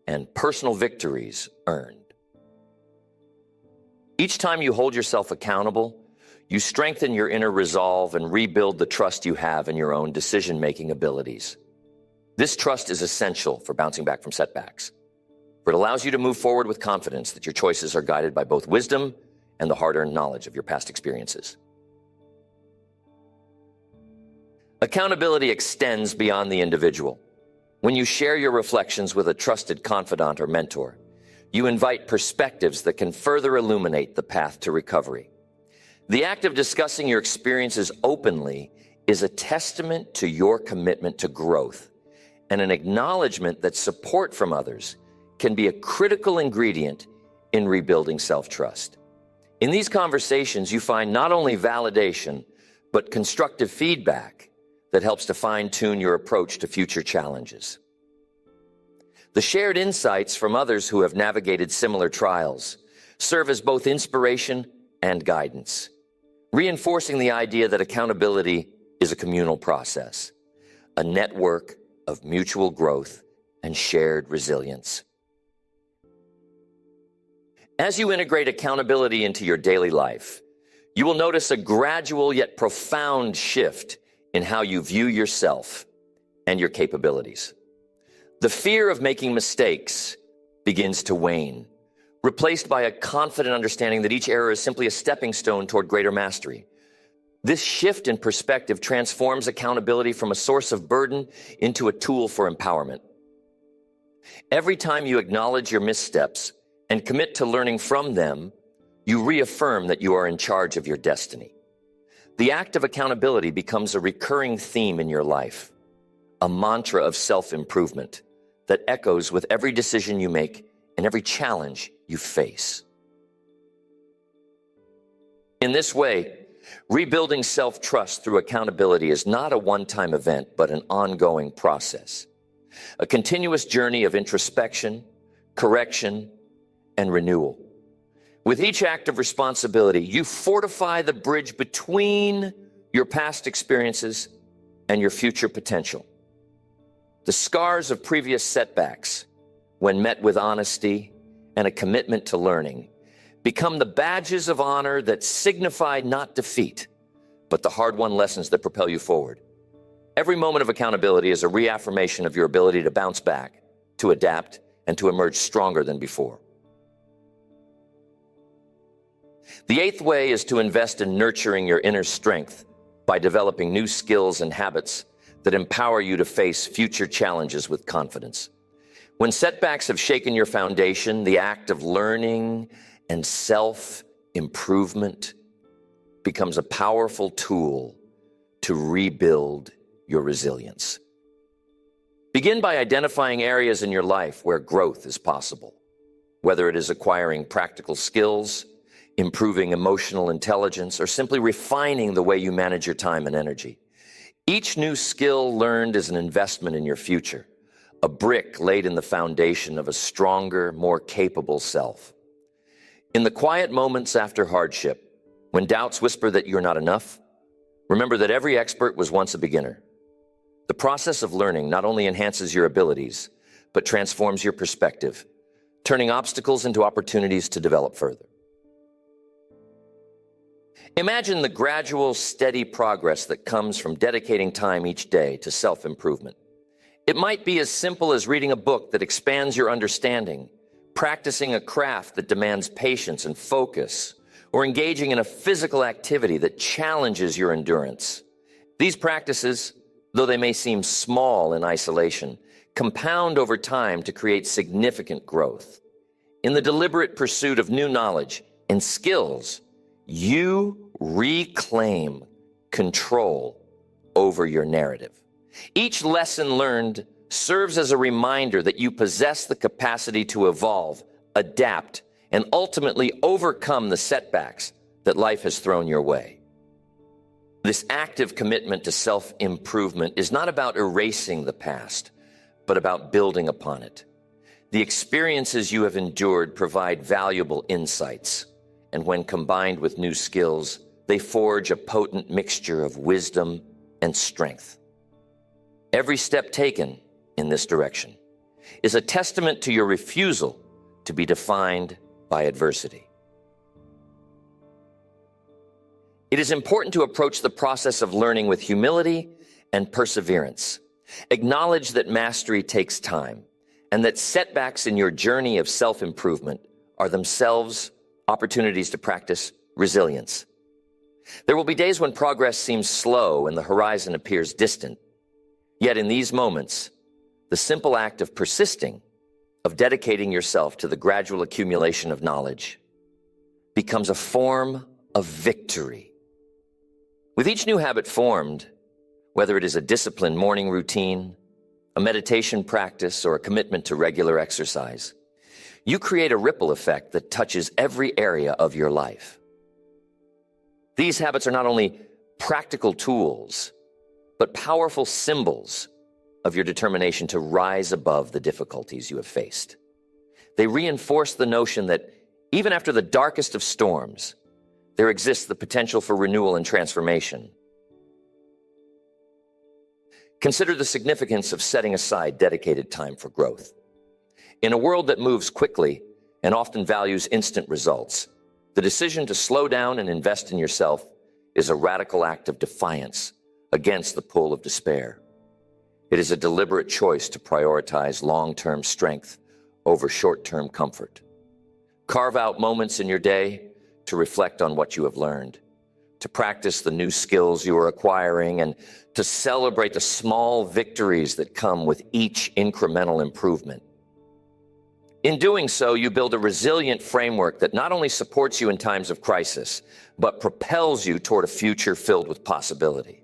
and personal victories earned. Each time you hold yourself accountable, you strengthen your inner resolve and rebuild the trust you have in your own decision-making abilities. This trust is essential for bouncing back from setbacks, for it allows you to move forward with confidence that your choices are guided by both wisdom and the hard-earned knowledge of your past experiences. Accountability extends beyond the individual. When you share your reflections with a trusted confidant or mentor, you invite perspectives that can further illuminate the path to recovery. The act of discussing your experiences openly is a testament to your commitment to growth and an acknowledgement that support from others can be a critical ingredient in rebuilding self-trust. In these conversations, you find not only validation, but constructive feedback that helps to fine-tune your approach to future challenges. The shared insights from others who have navigated similar trials serve as both inspiration and guidance, reinforcing the idea that accountability is a communal process, a network of mutual growth and shared resilience. As you integrate accountability into your daily life, you will notice a gradual yet profound shift in how you view yourself and your capabilities. The fear of making mistakes begins to wane, replaced by a confident understanding that each error is simply a stepping stone toward greater mastery. This shift in perspective transforms accountability from a source of burden into a tool for empowerment. Every time you acknowledge your missteps and commit to learning from them, you reaffirm that you are in charge of your destiny. The act of accountability becomes a recurring theme in your life, a mantra of self-improvement that echoes with every decision you make and every challenge you face. In this way, rebuilding self-trust through accountability is not a one-time event, but an ongoing process, a continuous journey of introspection, correction, and renewal. With each act of responsibility, you fortify the bridge between your past experiences and your future potential. The scars of previous setbacks, when met with honesty and a commitment to learning, become the badges of honor that signify not defeat, but the hard-won lessons that propel you forward. Every moment of accountability is a reaffirmation of your ability to bounce back, to adapt, and to emerge stronger than before. The eighth way is to invest in nurturing your inner strength by developing new skills and habits that empower you to face future challenges with confidence. When setbacks have shaken your foundation, the act of learning and self-improvement becomes a powerful tool to rebuild your resilience. Begin by identifying areas in your life where growth is possible, whether it is acquiring practical skills, improving emotional intelligence, or simply refining the way you manage your time and energy. Each new skill learned is an investment in your future, a brick laid in the foundation of a stronger, more capable self. In the quiet moments after hardship, when doubts whisper that you're not enough, remember that every expert was once a beginner. The process of learning not only enhances your abilities, but transforms your perspective, turning obstacles into opportunities to develop further. Imagine the gradual, steady progress that comes from dedicating time each day to self-improvement. It might be as simple as reading a book that expands your understanding, practicing a craft that demands patience and focus, or engaging in a physical activity that challenges your endurance. These practices, though they may seem small in isolation, compound over time to create significant growth. In the deliberate pursuit of new knowledge and skills, you reclaim control over your narrative. Each lesson learned serves as a reminder that you possess the capacity to evolve, adapt, and ultimately overcome the setbacks that life has thrown your way. This active commitment to self-improvement is not about erasing the past, but about building upon it. The experiences you have endured provide valuable insights, and when combined with new skills, they forge a potent mixture of wisdom and strength. Every step taken in this direction is a testament to your refusal to be defined by adversity. It is important to approach the process of learning with humility and perseverance. Acknowledge that mastery takes time and that setbacks in your journey of self-improvement are themselves opportunities to practice resilience. There will be days when progress seems slow and the horizon appears distant. Yet in these moments, the simple act of persisting, of dedicating yourself to the gradual accumulation of knowledge, becomes a form of victory. With each new habit formed, whether it is a disciplined morning routine, a meditation practice, or a commitment to regular exercise, you create a ripple effect that touches every area of your life. These habits are not only practical tools, but powerful symbols of your determination to rise above the difficulties you have faced. They reinforce the notion that even after the darkest of storms, there exists the potential for renewal and transformation. Consider the significance of setting aside dedicated time for growth. In a world that moves quickly and often values instant results, the decision to slow down and invest in yourself is a radical act of defiance against the pull of despair. It is a deliberate choice to prioritize long-term strength over short-term comfort. Carve out moments in your day to reflect on what you have learned, to practice the new skills you are acquiring, and to celebrate the small victories that come with each incremental improvement. In doing so, you build a resilient framework that not only supports you in times of crisis, but propels you toward a future filled with possibility.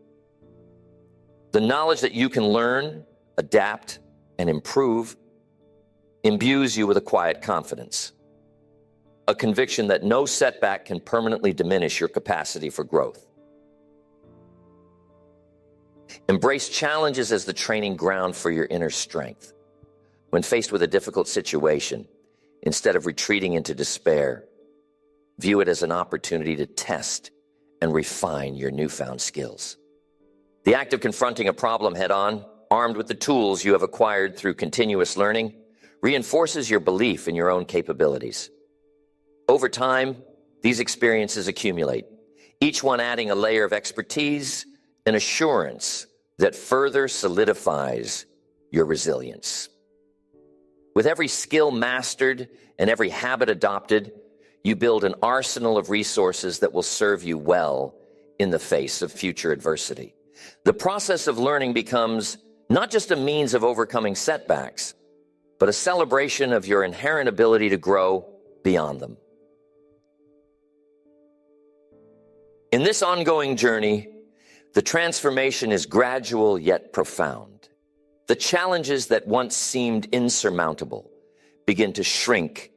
The knowledge that you can learn, adapt, and improve imbues you with a quiet confidence, a conviction that no setback can permanently diminish your capacity for growth. Embrace challenges as the training ground for your inner strength. When faced with a difficult situation, instead of retreating into despair, view it as an opportunity to test and refine your newfound skills. The act of confronting a problem head-on, armed with the tools you have acquired through continuous learning, reinforces your belief in your own capabilities. Over time, these experiences accumulate, each one adding a layer of expertise and assurance that further solidifies your resilience. With every skill mastered and every habit adopted, you build an arsenal of resources that will serve you well in the face of future adversity. The process of learning becomes not just a means of overcoming setbacks, but a celebration of your inherent ability to grow beyond them. In this ongoing journey, the transformation is gradual yet profound. The challenges that once seemed insurmountable begin to shrink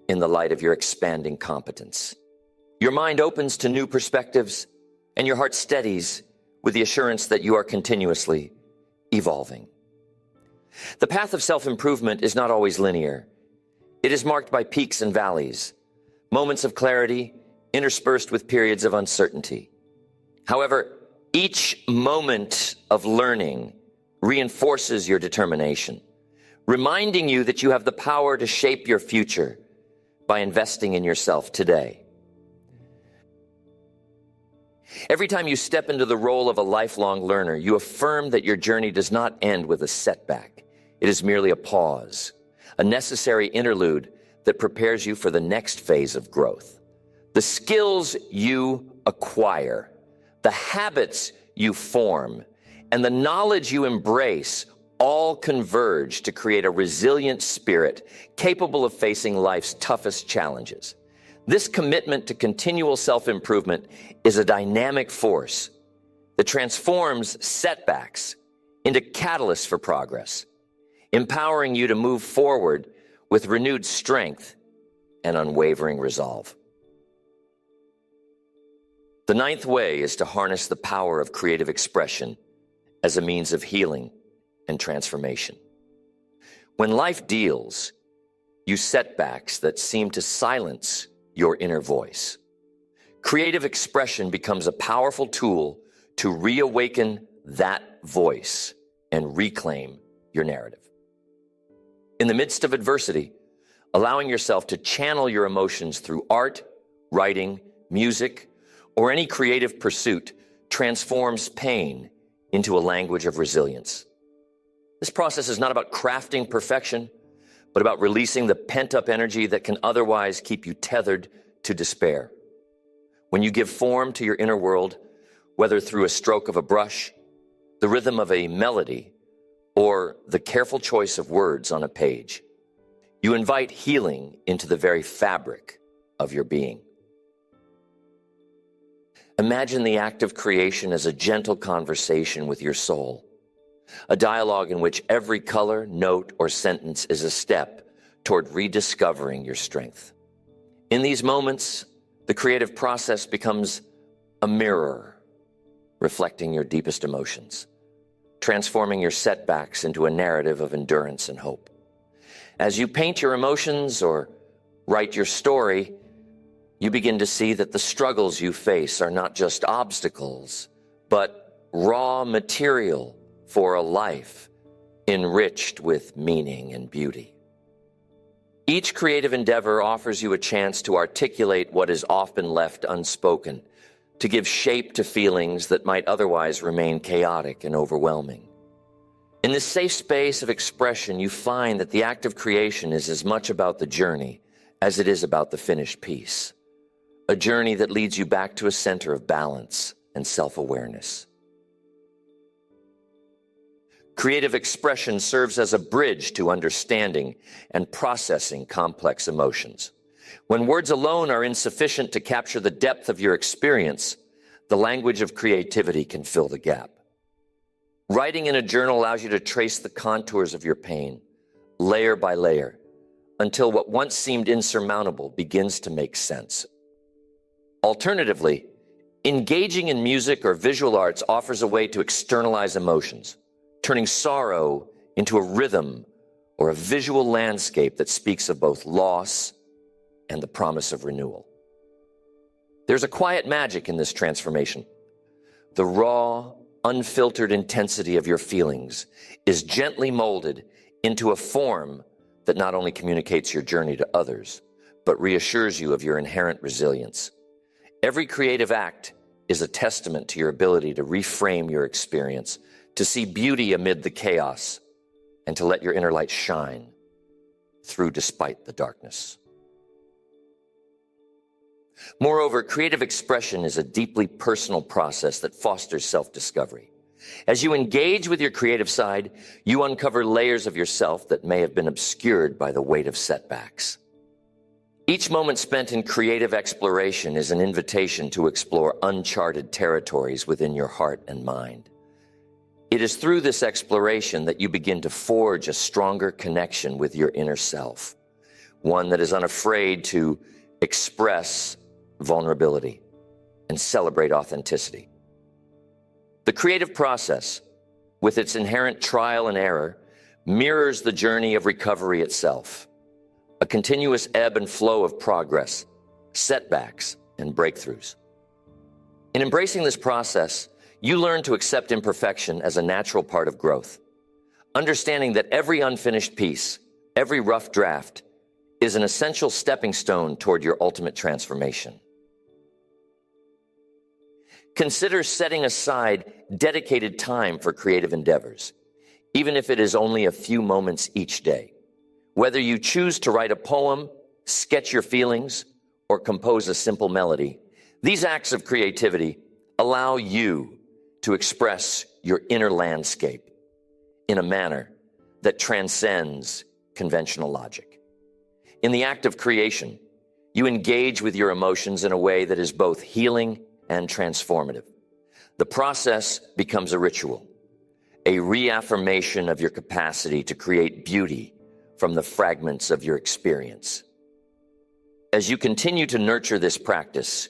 in the light of your expanding competence. Your mind opens to new perspectives, and your heart steadies with the assurance that you are continuously evolving. The path of self-improvement is not always linear. It is marked by peaks and valleys, moments of clarity interspersed with periods of uncertainty. However, each moment of learning reinforces your determination, reminding you that you have the power to shape your future by investing in yourself today. Every time you step into the role of a lifelong learner, you affirm that your journey does not end with a setback. It is merely a pause, a necessary interlude that prepares you for the next phase of growth. The skills you acquire, the habits you form, and the knowledge you embrace all converge to create a resilient spirit capable of facing life's toughest challenges. This commitment to continual self-improvement is a dynamic force that transforms setbacks into catalysts for progress, empowering you to move forward with renewed strength and unwavering resolve. The ninth way is to harness the power of creative expression as a means of healing and transformation. When life deals you setbacks that seem to silence your inner voice, creative expression becomes a powerful tool to reawaken that voice and reclaim your narrative. In the midst of adversity, allowing yourself to channel your emotions through art, writing, music, or any creative pursuit transforms pain into a language of resilience. This process is not about crafting perfection, but about releasing the pent-up energy that can otherwise keep you tethered to despair. When you give form to your inner world, whether through a stroke of a brush, the rhythm of a melody, or the careful choice of words on a page, you invite healing into the very fabric of your being. Imagine the act of creation as a gentle conversation with your soul, a dialogue in which every color, note, or sentence is a step toward rediscovering your strength. In these moments, the creative process becomes a mirror, reflecting your deepest emotions, transforming your setbacks into a narrative of endurance and hope. As you paint your emotions or write your story, you begin to see that the struggles you face are not just obstacles, but raw material for a life enriched with meaning and beauty. Each creative endeavor offers you a chance to articulate what is often left unspoken, to give shape to feelings that might otherwise remain chaotic and overwhelming. In this safe space of expression, you find that the act of creation is as much about the journey as it is about the finished piece, a journey that leads you back to a center of balance and self-awareness. Creative expression serves as a bridge to understanding and processing complex emotions. When words alone are insufficient to capture the depth of your experience, the language of creativity can fill the gap. Writing in a journal allows you to trace the contours of your pain, layer by layer, until what once seemed insurmountable begins to make sense. Alternatively, engaging in music or visual arts offers a way to externalize emotions, turning sorrow into a rhythm or a visual landscape that speaks of both loss and the promise of renewal. There's a quiet magic in this transformation. The raw, unfiltered intensity of your feelings is gently molded into a form that not only communicates your journey to others, but reassures you of your inherent resilience. Every creative act is a testament to your ability to reframe your experience, to see beauty amid the chaos, and to let your inner light shine through despite the darkness. Moreover, creative expression is a deeply personal process that fosters self-discovery. As you engage with your creative side, you uncover layers of yourself that may have been obscured by the weight of setbacks. Each moment spent in creative exploration is an invitation to explore uncharted territories within your heart and mind. It is through this exploration that you begin to forge a stronger connection with your inner self, one that is unafraid to express vulnerability and celebrate authenticity. The creative process, with its inherent trial and error, mirrors the journey of recovery itself, a continuous ebb and flow of progress, setbacks, and breakthroughs. In embracing this process, you learn to accept imperfection as a natural part of growth, understanding that every unfinished piece, every rough draft, is an essential stepping stone toward your ultimate transformation. Consider setting aside dedicated time for creative endeavors, even if it is only a few moments each day. Whether you choose to write a poem, sketch your feelings, or compose a simple melody, these acts of creativity allow you to express your inner landscape in a manner that transcends conventional logic. In the act of creation, you engage with your emotions in a way that is both healing and transformative. The process becomes a ritual, a reaffirmation of your capacity to create beauty from the fragments of your experience. As you continue to nurture this practice,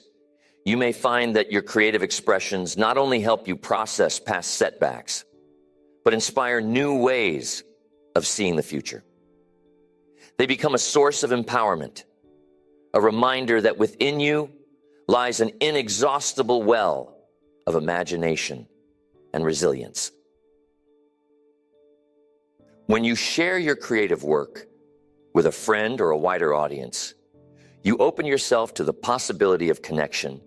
you may find that your creative expressions not only help you process past setbacks, but inspire new ways of seeing the future. They become a source of empowerment, a reminder that within you lies an inexhaustible well of imagination and resilience. When you share your creative work with a friend or a wider audience, you open yourself to the possibility of connection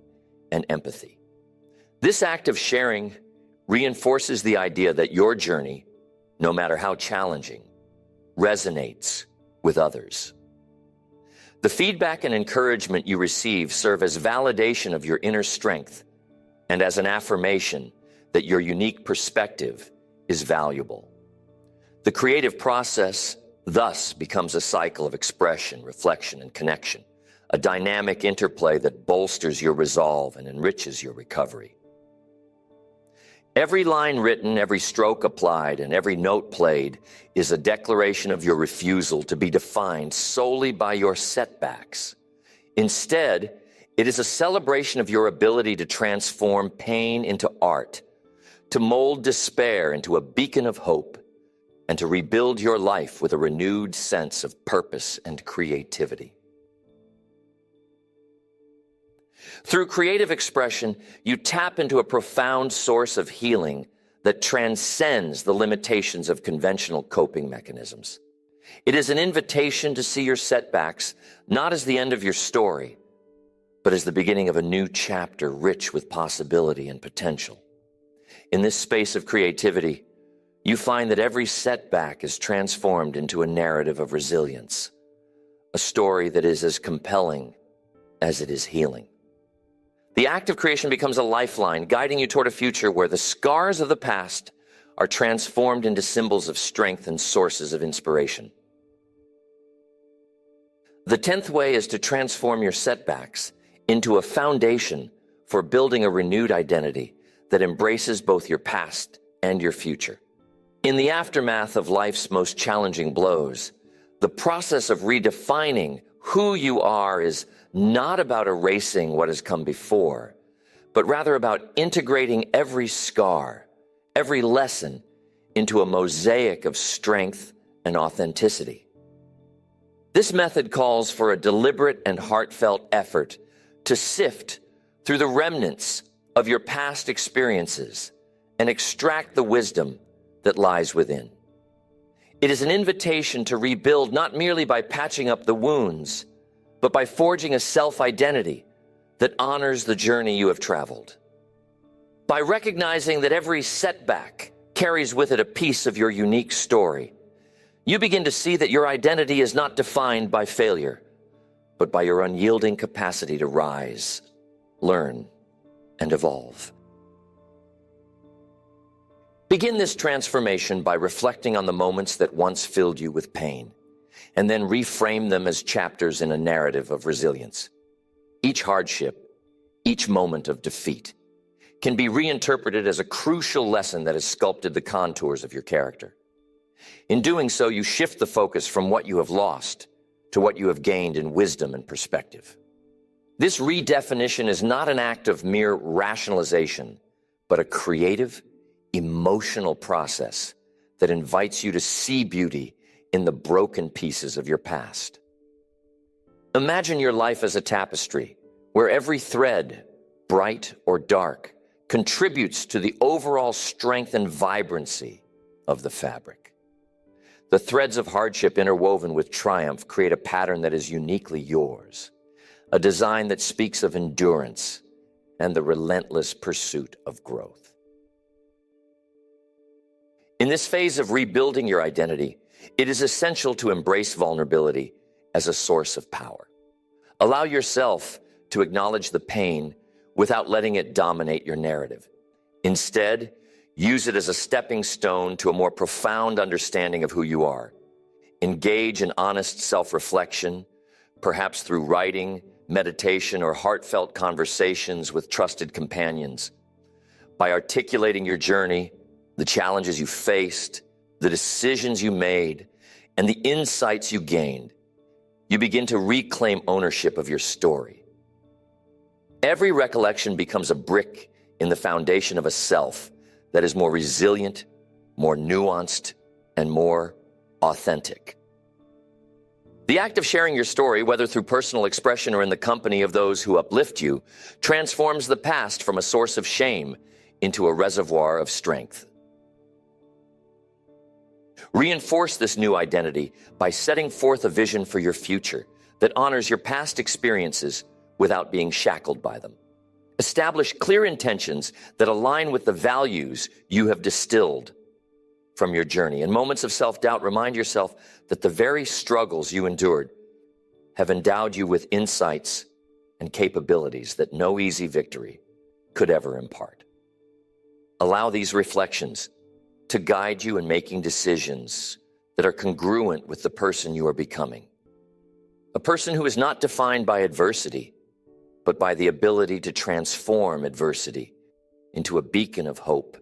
and empathy. This act of sharing reinforces the idea that your journey, no matter how challenging, resonates with others. The feedback and encouragement you receive serve as validation of your inner strength and as an affirmation that your unique perspective is valuable. The creative process thus becomes a cycle of expression, reflection, and connection, a dynamic interplay that bolsters your resolve and enriches your recovery. Every line written, every stroke applied, and every note played is a declaration of your refusal to be defined solely by your setbacks. Instead, it is a celebration of your ability to transform pain into art, to mold despair into a beacon of hope, and to rebuild your life with a renewed sense of purpose and creativity. Through creative expression, you tap into a profound source of healing that transcends the limitations of conventional coping mechanisms. It is an invitation to see your setbacks not as the end of your story, but as the beginning of a new chapter rich with possibility and potential. In this space of creativity, you find that every setback is transformed into a narrative of resilience, a story that is as compelling as it is healing. The act of creation becomes a lifeline, guiding you toward a future where the scars of the past are transformed into symbols of strength and sources of inspiration. The 10th way is to transform your setbacks into a foundation for building a renewed identity that embraces both your past and your future. In the aftermath of life's most challenging blows, the process of redefining who you are is not about erasing what has come before, but rather about integrating every scar, every lesson into a mosaic of strength and authenticity. This method calls for a deliberate and heartfelt effort to sift through the remnants of your past experiences and extract the wisdom that lies within. It is an invitation to rebuild not merely by patching up the wounds, but by forging a self-identity that honors the journey you have traveled. By recognizing that every setback carries with it a piece of your unique story, you begin to see that your identity is not defined by failure, but by your unyielding capacity to rise, learn, and evolve. Begin this transformation by reflecting on the moments that once filled you with pain, and then reframe them as chapters in a narrative of resilience. Each hardship, each moment of defeat, can be reinterpreted as a crucial lesson that has sculpted the contours of your character. In doing so, you shift the focus from what you have lost to what you have gained in wisdom and perspective. This redefinition is not an act of mere rationalization, but a creative, emotional process that invites you to see beauty in the broken pieces of your past. Imagine your life as a tapestry where every thread, bright or dark, contributes to the overall strength and vibrancy of the fabric. The threads of hardship interwoven with triumph create a pattern that is uniquely yours, a design that speaks of endurance and the relentless pursuit of growth. In this phase of rebuilding your identity, it is essential to embrace vulnerability as a source of power. Allow yourself to acknowledge the pain without letting it dominate your narrative. Instead, use it as a stepping stone to a more profound understanding of who you are. Engage in honest self-reflection, perhaps through writing, meditation, or heartfelt conversations with trusted companions. By articulating your journey, the challenges you faced, the decisions you made, and the insights you gained, you begin to reclaim ownership of your story. Every recollection becomes a brick in the foundation of a self that is more resilient, more nuanced, and more authentic. The act of sharing your story, whether through personal expression or in the company of those who uplift you, transforms the past from a source of shame into a reservoir of strength. Reinforce this new identity by setting forth a vision for your future that honors your past experiences without being shackled by them. Establish clear intentions that align with the values you have distilled from your journey. In moments of self-doubt, remind yourself that the very struggles you endured have endowed you with insights and capabilities that no easy victory could ever impart. Allow these reflections to guide you in making decisions that are congruent with the person you are becoming. A person who is not defined by adversity, but by the ability to transform adversity into a beacon of hope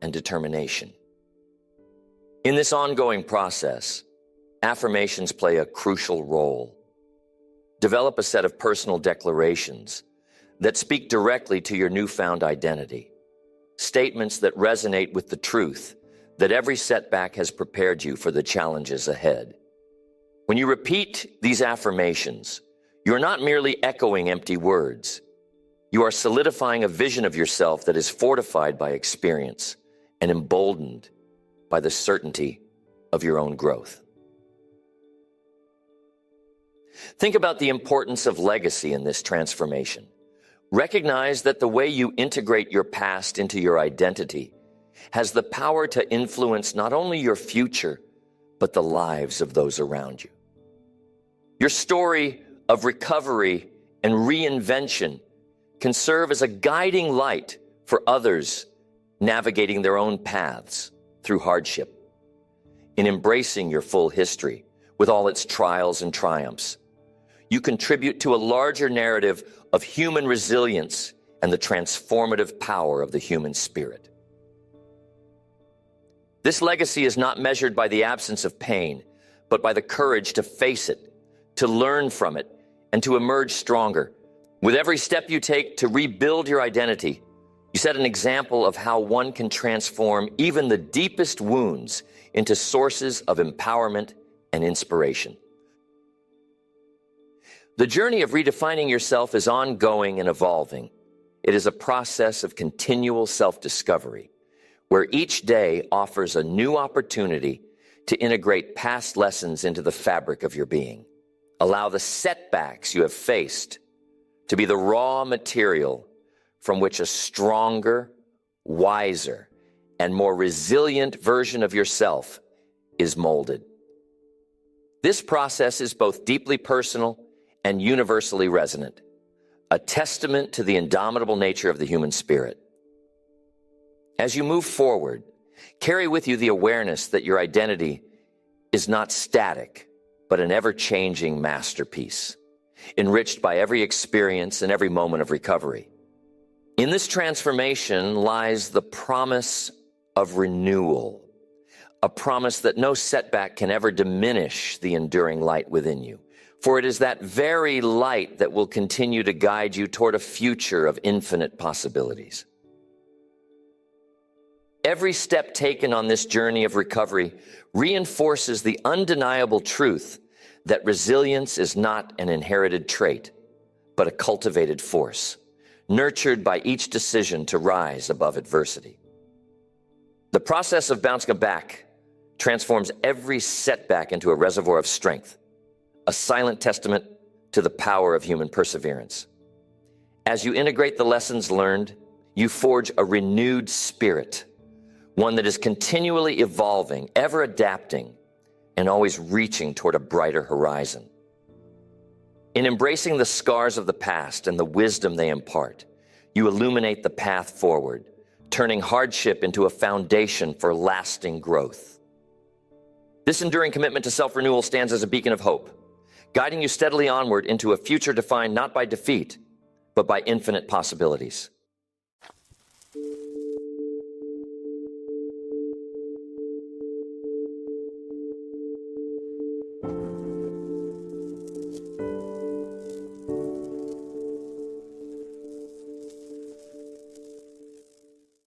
and determination. In this ongoing process, affirmations play a crucial role. Develop a set of personal declarations that speak directly to your newfound identity. Statements that resonate with the truth that every setback has prepared you for the challenges ahead. When you repeat these affirmations, you're not merely echoing empty words. You are solidifying a vision of yourself that is fortified by experience and emboldened by the certainty of your own growth. Think about the importance of legacy in this transformation. Recognize that the way you integrate your past into your identity has the power to influence not only your future, but the lives of those around you. Your story of recovery and reinvention can serve as a guiding light for others navigating their own paths through hardship. In embracing your full history with all its trials and triumphs, you contribute to a larger narrative of human resilience and the transformative power of the human spirit. This legacy is not measured by the absence of pain, but by the courage to face it, to learn from it, and to emerge stronger. With every step you take to rebuild your identity, you set an example of how one can transform even the deepest wounds into sources of empowerment and inspiration. The journey of redefining yourself is ongoing and evolving. It is a process of continual self-discovery, where each day offers a new opportunity to integrate past lessons into the fabric of your being. Allow the setbacks you have faced to be the raw material from which a stronger, wiser, and more resilient version of yourself is molded. This process is both deeply personal and universally resonant, a testament to the indomitable nature of the human spirit. As you move forward, carry with you the awareness that your identity is not static, but an ever-changing masterpiece, enriched by every experience and every moment of recovery. In this transformation lies the promise of renewal, a promise that no setback can ever diminish the enduring light within you. For it is that very light that will continue to guide you toward a future of infinite possibilities. Every step taken on this journey of recovery reinforces the undeniable truth that resilience is not an inherited trait, but a cultivated force, nurtured by each decision to rise above adversity. The process of bouncing back transforms every setback into a reservoir of strength, a silent testament to the power of human perseverance. As you integrate the lessons learned, you forge a renewed spirit, one that is continually evolving, ever adapting, and always reaching toward a brighter horizon. In embracing the scars of the past and the wisdom they impart, you illuminate the path forward, turning hardship into a foundation for lasting growth. This enduring commitment to self-renewal stands as a beacon of hope, guiding you steadily onward into a future defined not by defeat, but by infinite possibilities.